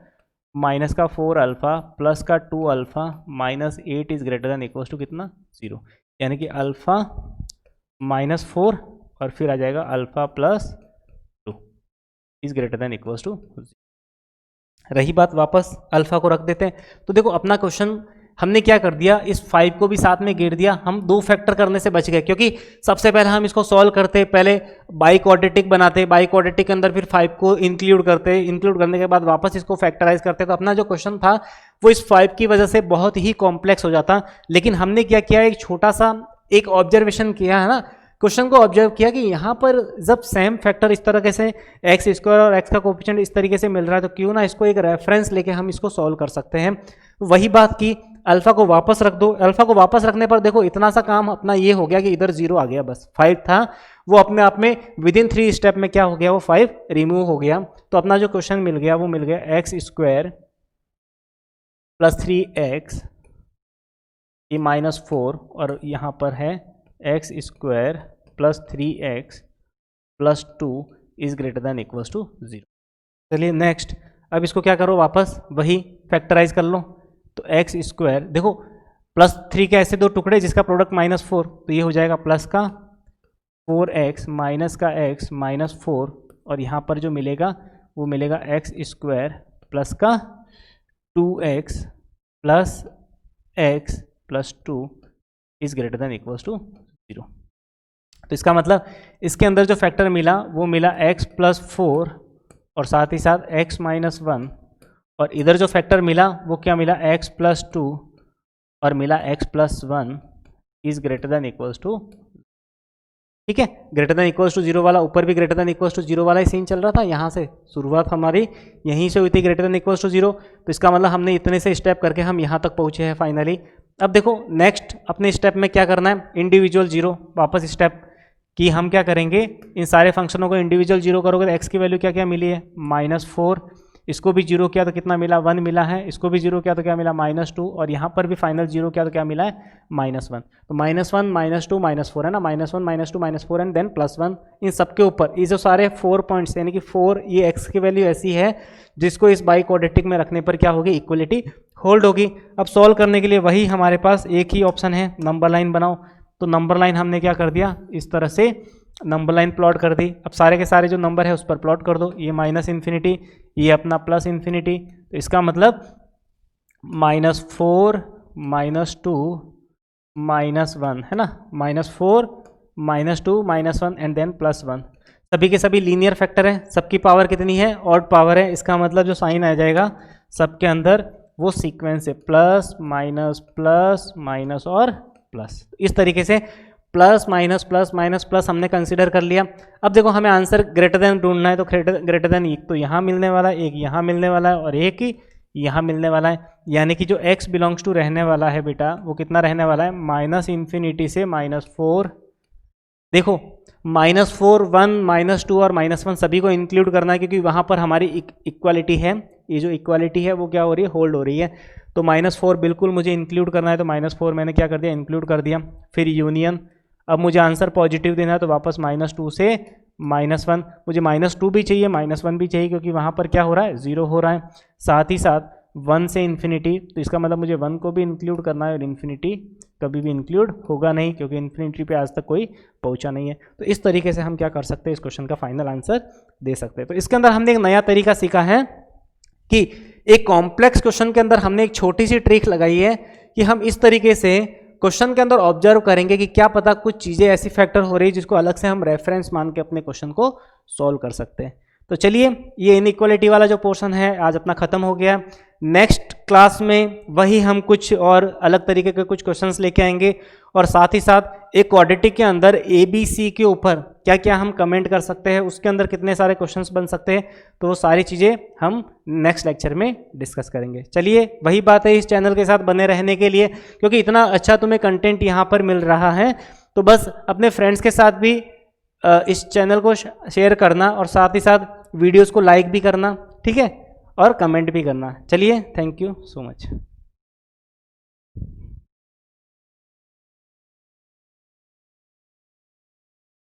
माइनस का 4 अल्फ़ा प्लस का 2 alpha minus 8 is greater than equals to कितना 0, यानी कि अल्फ़ा -4 और फिर आ जाएगा alpha plus 2 is greater than equals to 0। रही बात, वापस अल्फ़ा को रख देते हैं। तो देखो अपना क्वेश्चन हमने क्या कर दिया, इस 5 को भी साथ में गिर दिया, हम 2 फैक्टर करने से बच गए, क्योंकि सबसे पहले हम इसको सॉल्व करते, पहले बाई क्वाड्रेटिक बनाते, बाई क्वाड्रेटिक के अंदर फिर 5 को इंक्लूड करते, इंक्लूड करने के बाद वापस इसको फैक्टराइज करते, तो अपना जो क्वेश्चन था वो इस 5 की वजह से बहुत ही कॉम्प्लेक्स हो जाता। लेकिन हमने क्या किया, एक छोटा सा एक ऑब्जर्वेशन किया है ना, क्वेश्चन को ऑब्जर्व किया कि यहाँ पर जब सेम फैक्टर इस तरह से एक्स स्क्वायर और एक्स का कोएफिशिएंट इस तरीके से मिल रहा है, तो क्यों ना इसको एक रेफरेंस लेके हम इसको सॉल्व कर सकते हैं। वही बात की, अल्फा को वापस रख दो, अल्फा को वापस रखने पर देखो इतना सा काम अपना ये हो गया कि इधर 0 आ गया, बस 5 था वो अपने आप में विदिन 3 स्टेप में क्या हो गया, वो 5 रिमूव हो गया। तो अपना जो क्वेश्चन मिल गया वो मिल गया एक्स स्क्वायर प्लस 3x ये -4 और यहाँ पर है x square plus 3x plus 2 is greater than equals to 0। चलिए नेक्स्ट, अब इसको क्या करो, वापस वही फैक्टराइज कर लो। तो एक्स स्क्वायर देखो +3 के ऐसे 2 टुकड़े जिसका प्रोडक्ट -4, तो ये हो जाएगा प्लस का 4x माइनस का x -4 और यहाँ पर जो मिलेगा वो मिलेगा एक्स स्क्वायर प्लस का 2x plus x plus 2 is greater than equals to 0। तो इसका मतलब इसके अंदर जो फैक्टर मिला वो मिला x प्लस 4 और साथ ही साथ x माइनस 1, और इधर जो फैक्टर मिला वो क्या मिला x प्लस 2 और मिला x plus 1 is greater than equals to, ठीक है, ग्रेटर देन इक्वल्स टू 0 वाला, ऊपर भी ग्रेटर देन इक्वल्स टू 0 वाला ही सीन चल रहा था, यहाँ से शुरुआत हमारी यहीं से हुई थी ग्रेटर देन इक्वल्स टू 0। तो इसका मतलब हमने इतने से स्टेप करके हम यहाँ तक पहुँचे हैं फाइनली। अब देखो नेक्स्ट अपने स्टेप में क्या करना है, इंडिविजुअल 0 वापस स्टेप कि हम क्या करेंगे, इन सारे फंक्शनों को इंडिविजुअल 0 करोगे तो x की वैल्यू क्या क्या मिली है -4, इसको भी 0 किया तो कितना मिला 1 मिला है, इसको भी 0 किया तो क्या मिला -2, और यहाँ पर भी फाइनल 0 किया तो क्या मिला है -1। तो -1 -2 -4 है ना, -1 -2 -4 एंड देन +1। इन सबके ऊपर ये जो सारे 4 पॉइंट्स यानी कि 4, ये x की वैल्यू ऐसी है जिसको इस बाई क्वाड्रेटिक में रखने पर क्या होगी, इक्वलिटी होल्ड होगी। अब सॉल्व करने के लिए वही हमारे पास एक ही ऑप्शन है, नंबर लाइन बनाओ। तो नंबर लाइन हमने क्या कर दिया, इस तरह से नंबर लाइन प्लॉट कर दी। अब सारे के सारे जो नंबर है उस पर प्लॉट कर दो, ये -∞, ये अपना +∞। तो इसका मतलब -4 -2 -1 है ना, -4 -2 -1 एंड देन +1। सभी के सभी लीनियर फैक्टर हैं, सबकी पावर कितनी है, ऑड पावर है। इसका मतलब जो साइन आ जाएगा सबके अंदर वो सीक्वेंस है, प्लस माइनस प्लस माइनस और प्लस। इस तरीके से plus minus plus minus plus हमने कंसीडर कर लिया। अब देखो हमें आंसर ग्रेटर देन ढूंढना है, तो ग्रेटर देन एक तो यहाँ मिलने वाला है, एक यहाँ मिलने वाला है और एक ही यहाँ मिलने वाला है। यानी कि जो x बिलोंग्स टू रहने वाला है बेटा वो कितना रहने वाला है, -∞ से -4। देखो -4 1 -2 और -1 सभी को इंक्लूड करना है क्योंकि वहाँ पर हमारी इक्वालिटी है, ये जो इक्वालिटी है वो क्या हो रही है, होल्ड हो रही है। तो -4 बिल्कुल मुझे इंक्लूड करना है, तो -4 मैंने क्या कर दिया, इंक्लूड कर दिया। फिर यूनियन, अब मुझे आंसर पॉजिटिव देना है तो वापस -2 से -1, मुझे -2 भी चाहिए -1 भी चाहिए क्योंकि वहाँ पर क्या हो रहा है, 0 हो रहा है। साथ ही साथ 1 से ∞, तो इसका मतलब मुझे 1 को भी इंक्लूड करना है और ∞ कभी भी इंक्लूड होगा नहीं क्योंकि ∞ पे आज तक कोई पहुंचा नहीं है। तो इस तरीके से हम क्या कर सकते हैं, इस क्वेश्चन का फाइनल आंसर दे सकते हैं। तो इसके अंदर हमने एक नया तरीका सीखा है कि एक कॉम्प्लेक्स क्वेश्चन के अंदर हमने एक छोटी सी ट्रिक लगाई है कि हम इस तरीके से क्वेश्चन के अंदर ऑब्जर्व करेंगे कि क्या पता कुछ चीज़ें ऐसी फैक्टर हो रही है जिसको अलग से हम रेफरेंस मान के अपने क्वेश्चन को सॉल्व कर सकते हैं। तो चलिए ये इनइक्वालिटी वाला जो पोर्शन है आज अपना खत्म हो गया। नेक्स्ट क्लास में वही हम कुछ और अलग तरीके के कुछ क्वेश्चंस लेके आएंगे और साथ ही साथ एक क्वाड्रेटिक के अंदर ABC के ऊपर क्या क्या हम कमेंट कर सकते हैं, उसके अंदर कितने सारे क्वेश्चंस बन सकते हैं, तो वो सारी चीज़ें हम नेक्स्ट लेक्चर में डिस्कस करेंगे। चलिए वही बात है, इस चैनल के साथ बने रहने के लिए, क्योंकि इतना अच्छा तुम्हें कंटेंट यहाँ पर मिल रहा है, तो बस अपने फ्रेंड्स के साथ भी इस चैनल को शेयर करना और साथ ही साथ वीडियोज़ को लाइक भी करना, ठीक है, और कमेंट भी करना। चलिए थैंक यू सो मच।